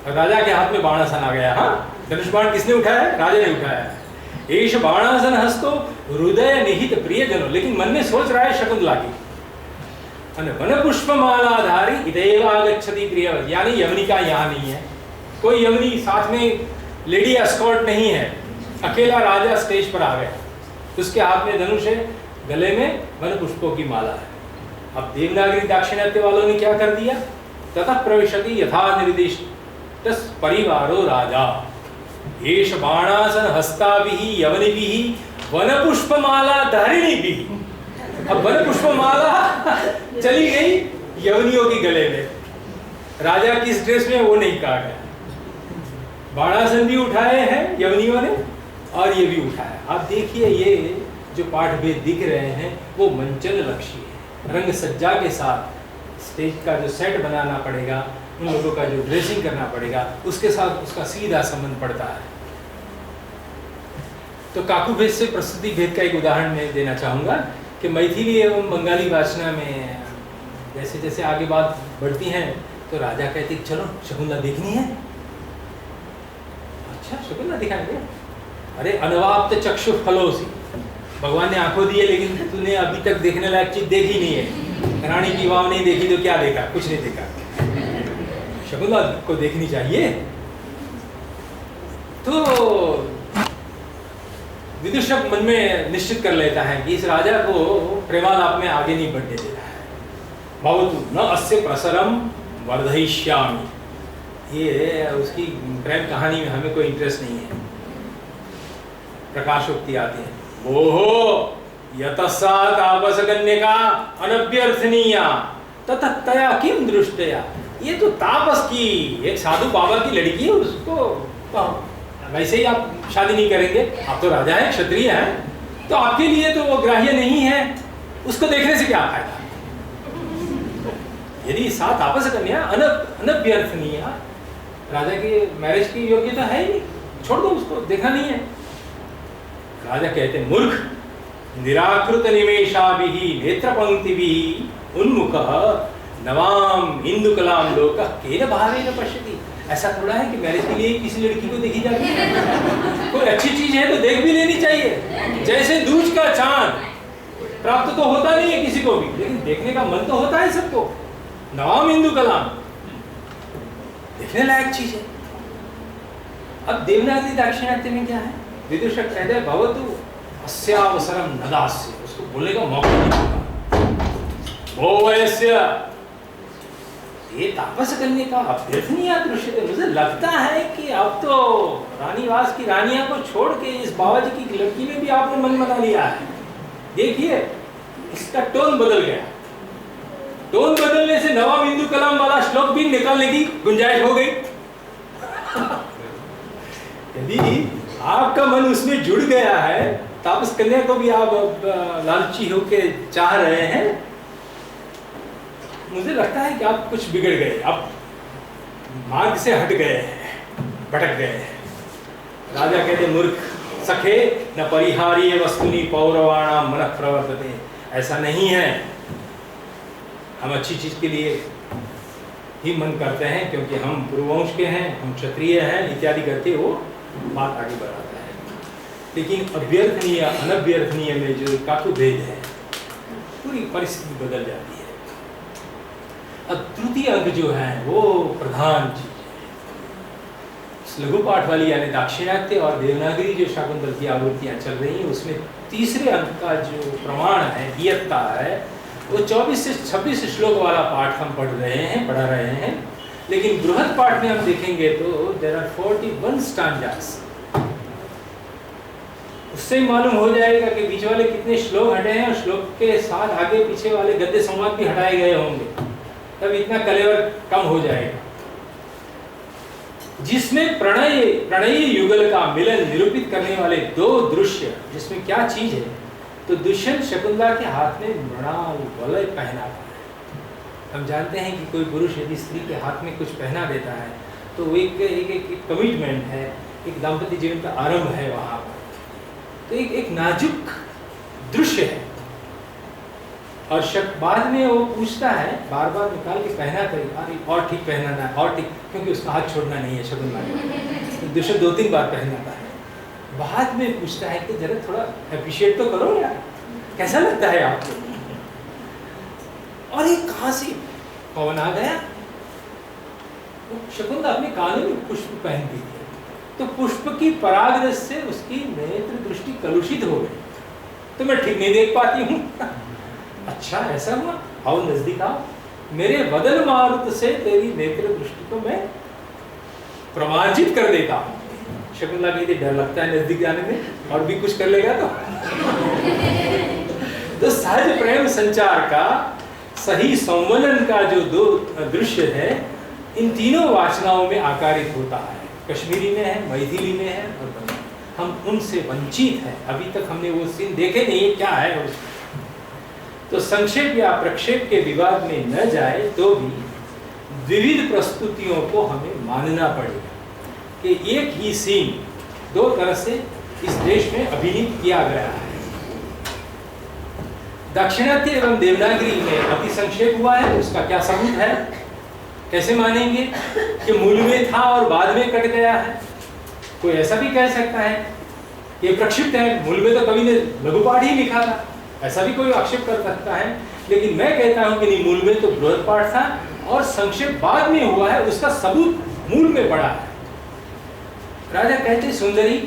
राजा के हाथ में बाणासन आ गया। हाँ, धनुष बाण किसने उठाया है? राजा ने उठाया है। एष बाणासन हस्तो हृदय निहित प्रियजनों, लेकिन मन में सोच रहा है शकुंतला की। वन पुष्पमालाधारी इदेव आगच्छति प्रियवत, यानी यवनिका यहाँ नहीं है, कोई यवनी साथ में लेडी एस्कॉर्ट नहीं है, अकेला राजा स्टेज पर आ गया। उसके हाथ में धनुष है, गले में वन पुष्पों की माला है। अब देवनागरी दाक्षिणात्य वालों ने क्या कर दिया? ततः प्रविशति यथा निर्दिष्ट परिवारो राजा एष बाणासन हस्ताभिः यवनिभिः वन पुष्पमाला धारिणीभिः। अब वन पुष्पमाला चली गई यवनियों के गले में, राजा किस ड्रेस में वो नहीं कहा गया। बाणासन भी उठाए हैं यवनियों ने और ये भी उठाया। आप देखिए ये जो पाठ भेद दिख रहे हैं वो मंचन लक्ष्य है। रंग सज्जा के साथ स्टेज का जो सेट बनाना पड़ेगा, उन लोगों का जो ड्रेसिंग करना पड़ेगा, उसके साथ उसका सीधा संबंध पड़ता है। तो काकू भेद से प्रस्तुति भेद का एक उदाहरण मैं देना चाहूँगा कि मैथिली एवं बंगाली वाचना में जैसे जैसे आगे बात बढ़ती हैं तो राजा कहते चलो शकुंतला देखनी है। अच्छा, शकुंतला दिखाएंगे? अरे अनवाप्त चक्षु फलोसी, भगवान ने आंखों दी है लेकिन तूने अभी तक देखने लायक चीज देखी नहीं है। रानी की वाव नहीं देखी तो क्या देखा? कुछ नहीं देखा। शकुंतला को देखनी चाहिए। तो विदूषक मन में निश्चित कर लेता है कि इस राजा को प्रेमालाप में आगे नहीं बढ़ने देना है। भवतु न अस्य प्रसरम वर्धयिष्यामि, ये उसकी प्रेम कहानी में हमें कोई इंटरेस्ट नहीं है। प्रकाशोक्ति आती है, ओहो यतसा तापस कन्यका अनभ्यर्थनीया ततया किम दृष्टया। ये तो तापस की एक साधु बाबा की लड़की है, उसको वैसे ही आप शादी नहीं करेंगे? आप तो राजा हैं, क्षत्रिय हैं, तो आपके लिए तो वो ग्राह्य नहीं है, उसको देखने से क्या फायदा? यदि साथ तापस कन्या अनभ्यर्थनीय, राजा की मैरिज की योग्यता है ही नहीं, छोड़ दो उसको, देखा नहीं है। राजा कहते मूर्ख, निराकृत निमेषाभिः नेत्रपंक्तिभिः उन्मुखः नवाम इंदुकलाम लोकः केन भावेन पश्यति। ऐसा थोड़ा है कि मैरिज के लिए किसी लड़की को देखी जाती है। कोई अच्छी चीज है तो देख भी लेनी चाहिए। जैसे दूज का चांद प्राप्त तो होता नहीं है किसी को भी, लेकिन देखने का मन तो होता है सबको। नवाम इंदुकलाम, देखने लायक चीज है। अब देवनागरी दाक्षिणात्य में क्या है? विदूषक कहते हैं भवतु अस्यावसरम न दास्य, उसको बोलने का मौका नहीं मिला। वो वैस्य ये तापस करने का अभ्यर्थनीय दृश्य। मुझे लगता है कि अब तो रानीवास की रानियां को छोड़ के इस बाबा जी की लड़की में भी आपने मन बना लिया है। देखिए इसका टोन बदल गया। टोन बदलने से नवाब इंदु कलाम वाला श्लोक भी निकालने की गुंजाइश हो गई। यदि आपका मन उसमें जुड़ गया है, तापस कन्या को भी आप लालची होके चाह रहे हैं, मुझे लगता है कि आप कुछ बिगड़ गए, आप मार्ग से हट गए हैं, भटक गए हैं। राजा कहते मूर्ख सखे न परिहारीय वस्तुनि पौरवाणाम मनः प्रवर्तते। ऐसा नहीं है, हम अच्छी चीज के लिए ही मन करते हैं क्योंकि हम पूर्ववंश के हैं, हम क्षत्रिय हैं इत्यादि करके वो बात आगे बढ़ाता है। लेकिन अभ्यर्थनीय अनभ्यर्थनीय में जो काकु भेद है, पूरी परिस्थिति बदल जाती है। अब तृतीय अंक जो है वो प्रधान चीज है। लघु पाठ वाली यानी दाक्षिणात्य और देवनागरी जो शाकुंतल की आवृत्तियां चल रही हैं, उसमें तीसरे अंक का जो प्रमाण है, इयत्ता है, वो 24 से 26 श्लोक वाला पाठ हम पढ़ा रहे हैं। लेकिन बृहद पाठ में हम देखेंगे तो देयर आर 41 स्टांजास। उससे मालूम हो जाएगा कि बीच वाले कितने श्लोक हटे हैं और श्लोक के साथ आगे पीछे वाले गद्य संवाद भी हटाए गए होंगे, तब इतना कलेवर कम हो जाएगा। जिसमें प्रणयी युगल का मिलन निरूपित करने वाले दो दृश्य, जिसमें क्या चीज है, तो दुष्यंत शकुंतला के हाथ में मृणाल वलय पहना था। हम जानते हैं कि कोई पुरुष यदि स्त्री के हाथ में कुछ पहना देता है तो वो एक कमिटमेंट है, एक दाम्पत्य जीवन का आरंभ है वहां पर। तो एक नाजुक दृश्य है। और बाद में वो पूछता है, बार बार निकाल के पहना कर, अरे और ठीक पहनाना है, और ठीक, क्योंकि उसका हाथ छोड़ना नहीं है शकुंतला को। तो दुष्यंत 2-3 बार पहनाता है। बाद में पूछता है कि जरा थोड़ा अप्रिशिएट तो करो यार, कैसा लगता है आपको? और ये कहां से पवन आ गया? शकुंतला अपने कानों में पुष्प पहनती थी, तो पुष्प की पराग रस से उसकी नेत्र दृष्टि कलुषित हो गई, तो मैं ठीक नहीं देख पाती हूँ। अच्छा ऐसा हुआ, आओ नजदीक आओ, मेरे वदन मारुत से तेरी नेत्र दृष्टि को मैं प्रमार्जित कर देता हूँ। शकुंतला कहती डर लगता है नजदीक जाने में, और भी कुछ कर लेगा तो सहज प्रेम संचार का, सही संवलन का जो दो दृश्य है, इन तीनों वासनाओं में आकारित होता है। कश्मीरी में है, मैथिली में है, और हम उनसे वंचित हैं। अभी तक हमने वो सीन देखे नहीं, क्या है उसमें। तो संक्षेप या प्रक्षेप के विवाद में न जाए तो भी विविध प्रस्तुतियों को हमें मानना पड़ेगा कि एक ही सीन दो तरह से इस देश में अभिनीत किया गया है। दाक्षिणात्य एवं देवनागरी में अति संक्षेप हुआ है, उसका क्या सबूत है? कैसे मानेंगे कि मूल में था और बाद में कट गया है? कोई ऐसा भी कह सकता है ये प्रक्षिप्त है, मूल में तो कवि ने लघु पाठ ही लिखा था, ऐसा भी कोई आक्षेप कर सकता है। लेकिन मैं कहता हूं कि नहीं, मूल में तो बृहद पाठ था और संक्षेप बाद में हुआ है, उसका सबूत मूल में पड़ा है। राजा कहते सुंदरी,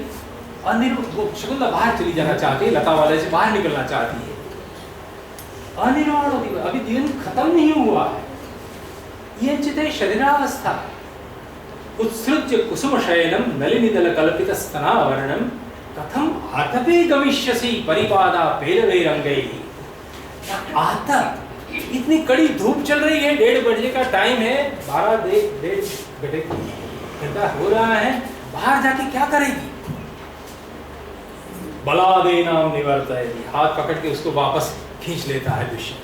शकुंतला बाहर चली जाना चाहती है, लता वाले से बाहर निकलना चाहती है। अनिर्वाण होती है, अभी दिन खत्म नहीं हुआ है। ये चिते शरीरावस्था उत्सृज्य कुसुम शयनम नलिनीदल कल्पित स्तनावरणम कथम आतपे गमिष्यसि परिपादा पेलवे रंगई। आतप, इतनी कड़ी धूप चल रही है, 1:30 बजे का टाइम है, 12-1:30 घंटा हो रहा है, बाहर जाके क्या करेगी? बलादेनाम निवर्तयति, हाथ पकड़ के उसको वापस खींच लेता है दुष्यंत।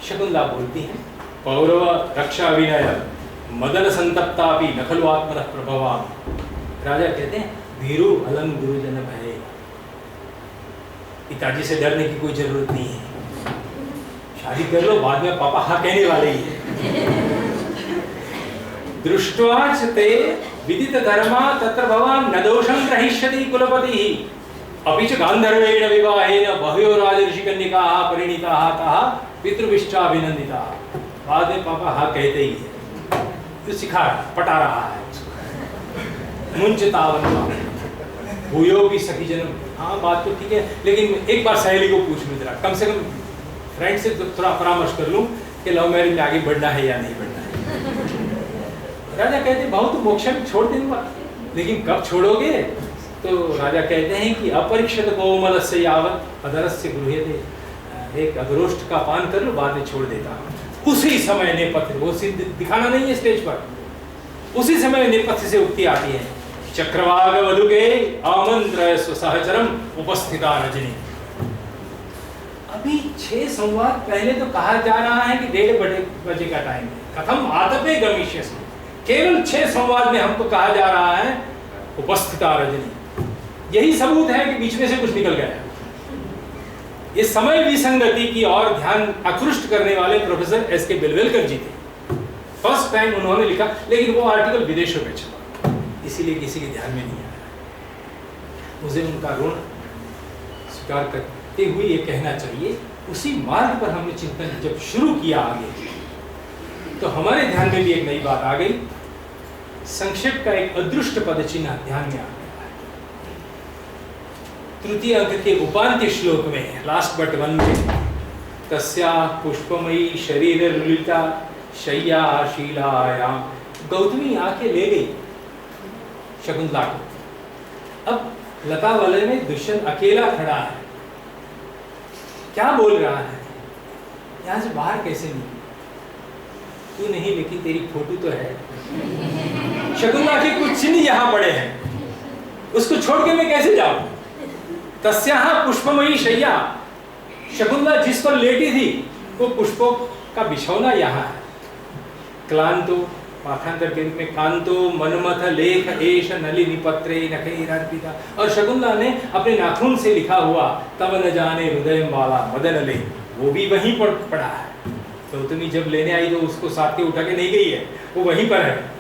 शकुंतला बोलती है पौरव रक्षा विनय मदन संतप्तापि न खलु आत्मनः प्रभवाम। राजा कहते हैं भीरु अलम गुरुजन भय, पिताजी से डरने की कोई जरूरत नहीं है, शादी कर लो, बाद में पापा हाँ कहने वाले ही है। दृष्ट्वा च ते विदित धर्मा तत्र भवान् न दोषं ग्रहीष्यति कुलपतिः अपि च गान्धर्वेण विवाहेन बह्वयो राजऋषिकन्यकाः परिणीताः ताः पितृभिश्चाभिनन्दिताः। बाद में पापा हाँ कहते ही है। तो सिखा पटा रहा है मुंचतावन्ना भूयो भी सखी जन्म। हाँ बात तो ठीक है, लेकिन एक बार सहेली को पूछ लूँ जरा, कम से कम फ्रेंड से थोड़ा परामर्श कर लूँ कि लव मैरिज में आगे बढ़ना है या नहीं बढ़ना है। राजा कहते बहुत तो मोक्ष में छोड़ देंगे, लेकिन कब छोड़ोगे? तो राजा कहते हैं कि अपरिक्षित कोमल से यावत अदरस्य गृह्यते, एक अदरोष्ट का पान कर लो, बाद में छोड़ देता हूँ। उसी समय नेपथ्य, वो सिद्ध दिखाना नहीं है स्टेज पर, उसी समय नेपथ्य से उक्ति आती है, चक्रवाग वधुके आमंत्र स्वसहचरम उपस्थिता रजनी। अभी 6 संवाद पहले तो कहा जा रहा है कि 1:30 बजे का टाइम है, कथम आतपे गमिष्यसि, केवल 6 संवाद में हमको कहा जा रहा है उपस्थिता रजनी। यही सबूत है कि बीच में से कुछ निकल गया। ये समय विसंगति की और ध्यान आकृष्ट करने वाले प्रोफेसर एस.के. बेलवेलकर जी थे। फर्स्ट टाइम उन्होंने लिखा, लेकिन वो आर्टिकल विदेशों में छपा, इसीलिए किसी के ध्यान में नहीं आया। मुझे उनका ऋण स्वीकार करते हुए ये कहना चाहिए, उसी मार्ग पर हमने चिंतन जब शुरू किया आगे, तो हमारे ध्यान में भी एक नई बात आ गई। संक्षेप का एक अदृष्ट पद चिन्ह ध्यान में आ गया है। तृतीय अंक के उपांत्य श्लोक में, लास्ट बट 1 में, तस्या पुष्पमयी शरीर ललिता शय्या शीलायाम, गौतमी आके ले गई शकुंतला को। अब लता वलय में दुष्यंत अकेला खड़ा है, क्या बोल रहा है, यहां से बाहर कैसे नहीं? तू नहीं, लेकिन तेरी फोटो तो है। शकुंतला के कुछ चिन्ह यहाँ पड़े हैं, उसको छोड़ के मैं कैसे जाऊं? तस्याहा पुष्पमयी शय्या, शकुंतला जिस पर लेटी थी वो पुष्पों का बिछौना यहाँ है। क्लांतो, पाठांतर के रूप में, कांतो मनमथ लेख एष नलिनी पत्रे नखैरार्पिता, और शकुंतला ने अपने नाखून से लिखा हुआ तब न जाने हृदय वाला मदन ले, वो भी वहीं पर पड़ा है। तो तुम जब लेने आई तो उसको साथ के उठा के नहीं गई है, वो वहीं पर है।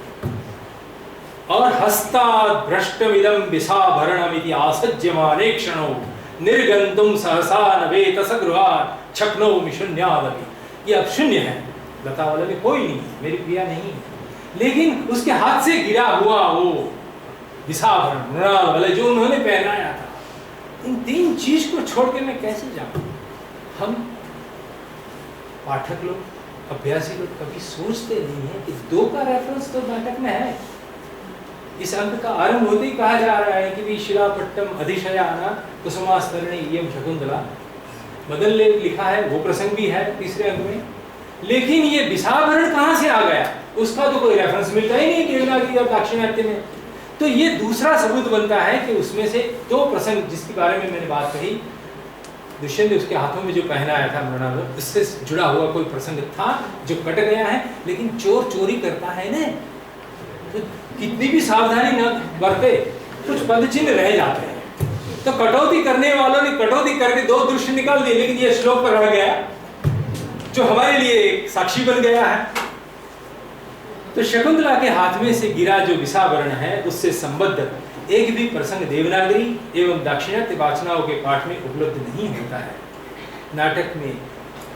और हस्ता भ्रष्टमिदं विसाभरणमिति आसज्यमाने क्षणो निर्गंतुम सहसा नवेत सगृहात् छक्नोमि शून्यादपि। ये अब शून्य है, लता वाले में कोई नहीं, मेरी प्रिया नहीं, लेकिन उसके हाथ से गिरा हुआ वो विसाभरण मृणाल वाले जो उन्होंने पहनाया था, इन 3 चीज को छोड़ के मैं कैसे जाऊं? हम पाठक लोग, अभ्यासी लोग कभी सोचते नहीं है कि 2 का रेफरेंस तो नाटक में है। इस अंक का आरंभ होते ही कहा जा रहा है कि भी शिलापट्टम अधिशयाना कुसुमास्तरणी इयं शकुंतला, मदन ले लिखा है, वो प्रसंग भी है तीसरे अंक में, लेकिन ये विसाभरण कहाँ से आ गया, उसका तो कोई रेफरेंस मिलता ही नहीं देवनागरी और दाक्षिणात्य में। तो ये दूसरा सबूत बनता है कि उसमें से 2 प्रसंग जिसके बारे में मैंने बात कही, दुष्यंत ने उसके हाथों में जो पहनाया था मृणाल, उससे जुड़ा हुआ कोई प्रसंग था जो कट गया है। लेकिन चोर चोरी करता है ना, तो कितनी भी सावधानी न बरते, कुछ पद चिन्ह रह जाते हैं। तो कटौती करने वालों ने कटौती करके 2 दृश्य निकाल दिए, लेकिन ये श्लोक पर रह गया जो हमारे लिए एक साक्षी बन गया है। तो शकुंतला के हाथ में से गिरा जो विसाभरण है, उससे संबद्ध एक भी प्रसंग देवनागरी एवं दाक्षिणात्य वाचनाओं के पाठ में उपलब्ध नहीं होता है। नाटक में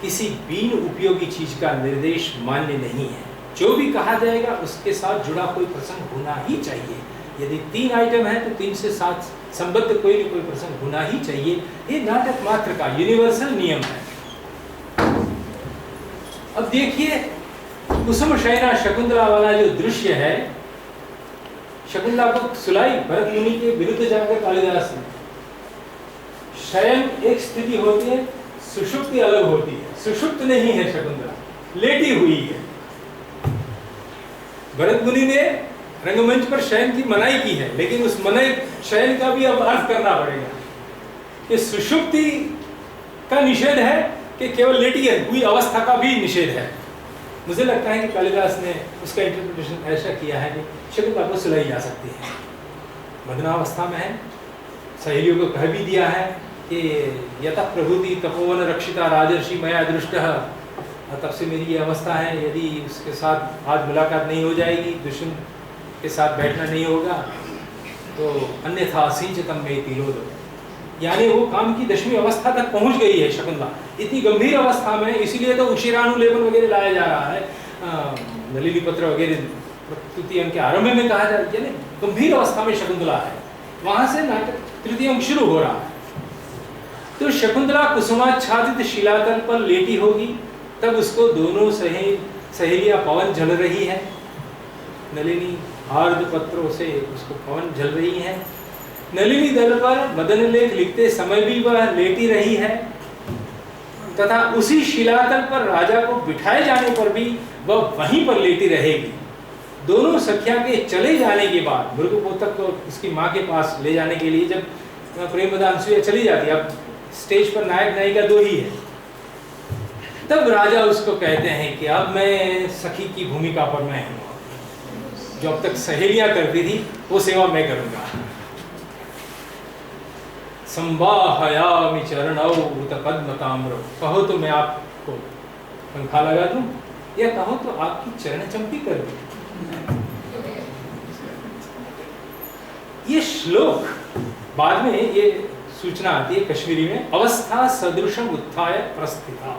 किसी बीन उपयोगी चीज का निर्देश मान्य नहीं है, जो भी कहा जाएगा उसके साथ जुड़ा कोई प्रसंग होना ही चाहिए। यदि 3 आइटम है तो 3 से 7 संबद्ध कोई न कोई प्रसंग होना ही चाहिए। ये नाटक मात्र का यूनिवर्सल नियम है। अब देखिए कुसुम शयना शकुंतला वाला जो दृश्य है, शकुंतला को सुलाई भरत मुनि के विरुद्ध जाकर कालिदास ने। शयन एक स्थिति होती है, सुषुप्ति अलग होती है। सुषुप्त नहीं है शकुंतला, लेटी हुई है। भरत मुनि ने रंगमंच पर शयन की मनाही की है, लेकिन उस मनाही शयन का भी अब अर्थ करना पड़ेगा कि सुषुप्ति का निषेध है कि केवल लेटी हुई अवस्था का भी निषेध है। मुझे लगता है कि कालिदास ने उसका इंटरप्रिटेशन ऐसा किया है कि शकुंतला को सुलाई जा सकती है, मदनावस्था में है। सहेलियों को कह भी दिया है कि यतः प्रभुति तपोवन रक्षिता राजर्षि मया दृष्टः, तब से मेरी ये अवस्था है, यदि उसके साथ आज मुलाकात नहीं हो जाएगी, दुष्यंत के साथ बैठना नहीं होगा, तो अन्यथा सिंचतम में तिरोध, यानी वो काम की 10वीं अवस्था तक पहुंच गई है शकुंतला, इतनी गंभीर अवस्था में। इसीलिए तो उशिरानुलेपन वगैरह लाया जा रहा है, नलिनी पत्र वगैरह तृतीय अंक के आरंभ में कहा जाए, यानी गंभीर अवस्था में शकुंतला है, वहां से नाटक तृतीय अंक शुरू हो रहा है। तो शकुंतला कुसुमाच्छादित शिलातल पर लेटी होगी, तब उसको दोनों सहेलियां पवन झल रही है, नलिनी आर्द्र पत्रों से उसको पवन झल रही है। नलिनी दल पर मदन लेख लिखते समय भी वह लेटी रही है, तथा उसी शिलातल पर राजा को बिठाए जाने पर भी वह वहीं पर लेटी रहेगी। दोनों सखिया के चले जाने के बाद मृगपोतक को इसकी माँ के पास ले जाने के लिए जब प्रेमवती अनसुईया चली जाती है, अब स्टेज पर नायक नायिका दो ही है, तब राजा उसको कहते हैं कि अब मैं सखी की भूमिका पर मैं हूँ, जो अब तक सहेलियां करती थी वो सेवा मैं करूंगा। संवाहयामि चरणौ उत पद्मताम्रौ, कहो तो मैं आपको पंखा लगा दूं, या कहो तो आपकी चरण चंपी कर दूं। ये श्लोक बाद में ये सूचना आती है कश्मीरी में, अवस्था सदृशम उत्थाय प्रस्थिता,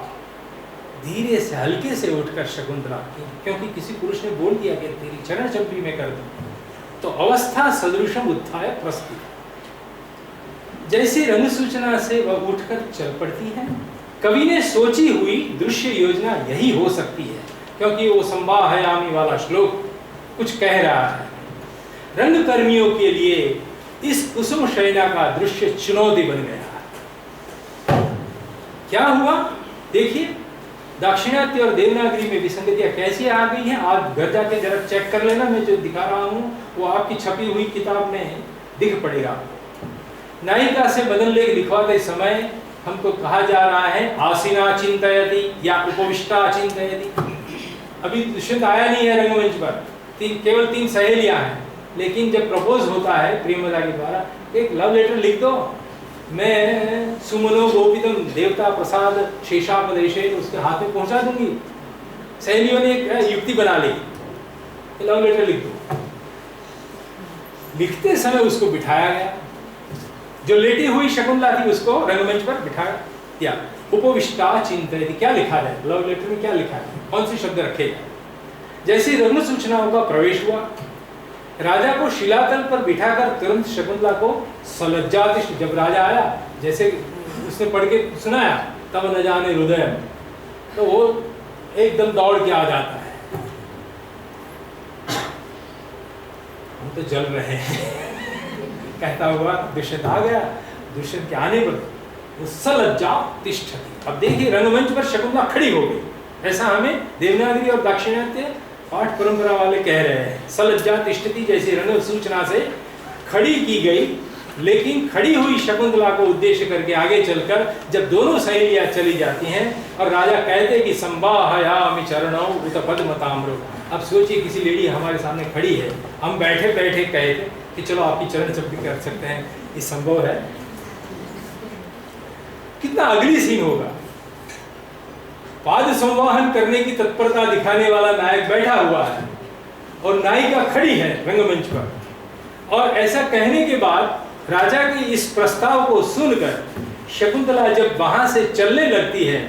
धीरे से हल्के से उठकर शकुंतला की, क्योंकि किसी पुरुष ने बोल दिया कि तेरी चरण चंपी में कर दूं, तो अवस्था सदृशम उत्थाय प्रस्थिता, जैसे रंग सूचना से वह उठकर चल पड़ती है। कवि ने सोची हुई दृश्य योजना यही हो सकती है, क्योंकि वो संवाहयामी वाला श्लोक कुछ कह रहा है। रंग कर्मियों के लिए इस कुसुम शयना का दृश्य चुनौती बन गया। क्या हुआ देखिए, दाक्षिणात्य और देवनागरी में विसंगतियां कैसी आ गई हैं, आप घर जाके जरा चेक कर लेना, मैं जो दिखा रहा हूं वो आपकी छपी हुई किताब में दिख पड़ेगा। नायिका से मदन लेख लिखवाते समय हमको कहा जा रहा है आसीना चिंतयति या उपविष्टा चिंतयति। अभी दुष्यंत आया नहीं है रंगमंच पर, केवल 3 सहेलियां हैं, लेकिन जब प्रपोज होता है प्रेमवती के द्वारा, एक लव लेटर लिख दो, मैं सुमनो गोपितम देवता प्रसाद शेषापदेशे उसके हाथ में पहुंचा दूंगी। सहेलियों ने एक युक्ति बना ली, लव लेटर लिख दो। लिखते समय उसको बिठाया गया, जो लेटी हुई शकुंतला थी उसको रंगमंच पर बिठा दिया। उपविष्टा चिंतयति, क्या लिखा है लव लेटर में, क्या लिखा है, कौन से शब्द रखे जाए। जैसे रंग सूचनाओं का प्रवेश हुआ, राजा को शिलातल पर बिठाकर तुरंत शकुंतला को सलज्जातिष्ठ, जब राजा आया जैसे उसने पढ़ के सुनाया, तब न जाने हृदय, तो वो एकदम दौड़ के आ जाता है, हम तो जल रहे हैं कहता हुआ दुष्यंत आ गया। दुष्यंत के आने पर सलज्जा तिष्ठति। अब देखिए रंगमंच पर शकुंतला खड़ी हो गई, ऐसा हमें देवनागरी और दाक्षिणात्य पाठ परंपरा वाले कह रहे हैं। सलज्जा तिष्ठति जैसी रंग सूचना से खड़ी की गई, लेकिन खड़ी हुई शकुंतला को उद्देश्य करके आगे चलकर जब दोनों सहेलियां चली जाती हैं और राजा कहते कि संवाहयामि चरणौ उत पद्मताम्रौ। अब सोचिए किसी लेडी हमारे सामने खड़ी है, हम बैठे बैठे कहते कि चलो आपकी चरण चंपी कर सकते हैं, ये संभव है? कितना अगली सीन होगा। पाद संवाहन करने की तत्परता दिखाने वाला नायक बैठा हुआ है और नायिका खड़ी है रंगमंच पर, और ऐसा कहने के बाद राजा के इस प्रस्ताव को सुनकर शकुंतला जब वहां से चलने लगती है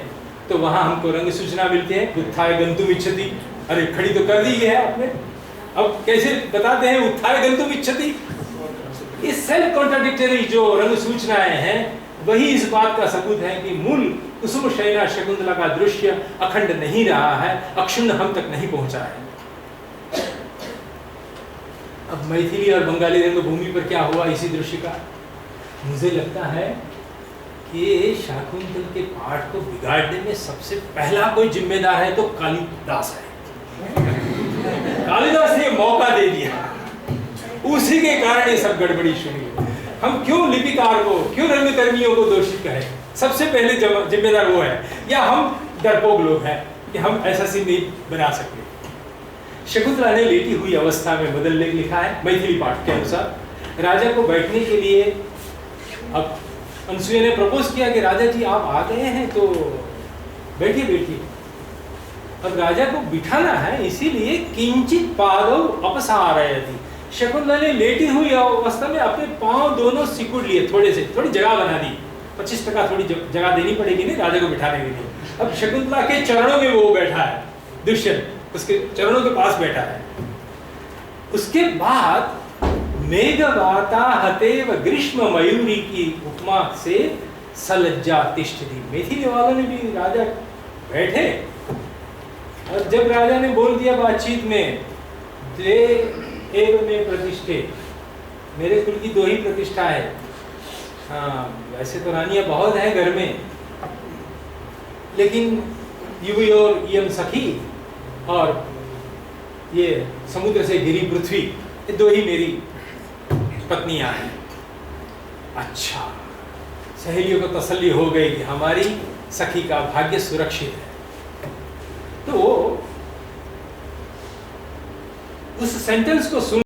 तो वहां हमको रंग सूचना मिलती है उत्थाय गंतुम इच्छति। अरे खड़ी तो कर दी है आपने, अब कैसे बताते हैं उत्थाय गंतुम इच्छति। इस सेल्फ कॉन्ट्राडिक्टरी जो रंग सूचनाएं हैं वही इस बात का सबूत है कि मूल कुसुम शयना शकुंतला का दृश्य अखंड नहीं रहा है, अक्षुण्ण हम तक नहीं पहुंचा है। अब मैथिली और बंगाली रंगभूमि पर क्या हुआ इसी दृश्य का? मुझे लगता है कि शाकुंतल के पाठ को बिगाड़ने में सबसे पहला कोई जिम्मेदार है तो कालिदास है। कालिदास ने मौका दे दिया, उसी के कारण ये सब गड़बड़ी शुरू हुई। हम क्यों लिपिकार को, क्यों रंगकर्मियों को दोषी कहें? सबसे पहले जिम्मेदार वो है, या हम डरपोक लोग हैं कि हम ऐसा सीन नहीं बना सकते। शकुंतला ने लेटी हुई अवस्था में मदन लेख लिखा है मैथिली पाठ के अनुसार। राजा को बैठने के लिए अब अनसुईया ने प्रपोज किया कि राजा जी आप आ गए हैं तो बैठिए बैठिए। अब राजा को बिठाना है, इसीलिए किंचित पादौ अपसारयति। शकुंतला ने लेटी हुई अवस्था में अपने पांव दोनों सिकुड़ लिए, थोड़ी जगह बना दी। 25% थोड़ी जगह देनी पड़ेगी नहीं राजा को बिठाने के लिए। अब शकुंतला के चरणों में वो बैठा है, दुष्यंत उसके चरणों के पास बैठा है। उसके बाद मेघवाता हतेव ग्रीष्म मयूरी की उपमा से सलज्जा तिष्ठति। मैथिली वालों ने भी राजा बैठे और जब राजा ने बोल दिया बातचीत में, द्वे एव में प्रतिष्ठे, मेरे कुल की 2 ही प्रतिष्ठा है। हाँ, वैसे तो रानियां बहुत हैं घर में, लेकिन युवयोर इयं सखी और ये समुद्र से घिरी पृथ्वी, ये 2 ही मेरी पत्नियां हैं। अच्छा, सहेलियों को तसल्ली हो गई कि हमारी सखी का भाग्य सुरक्षित है। तो उस सेंटेंस को सुन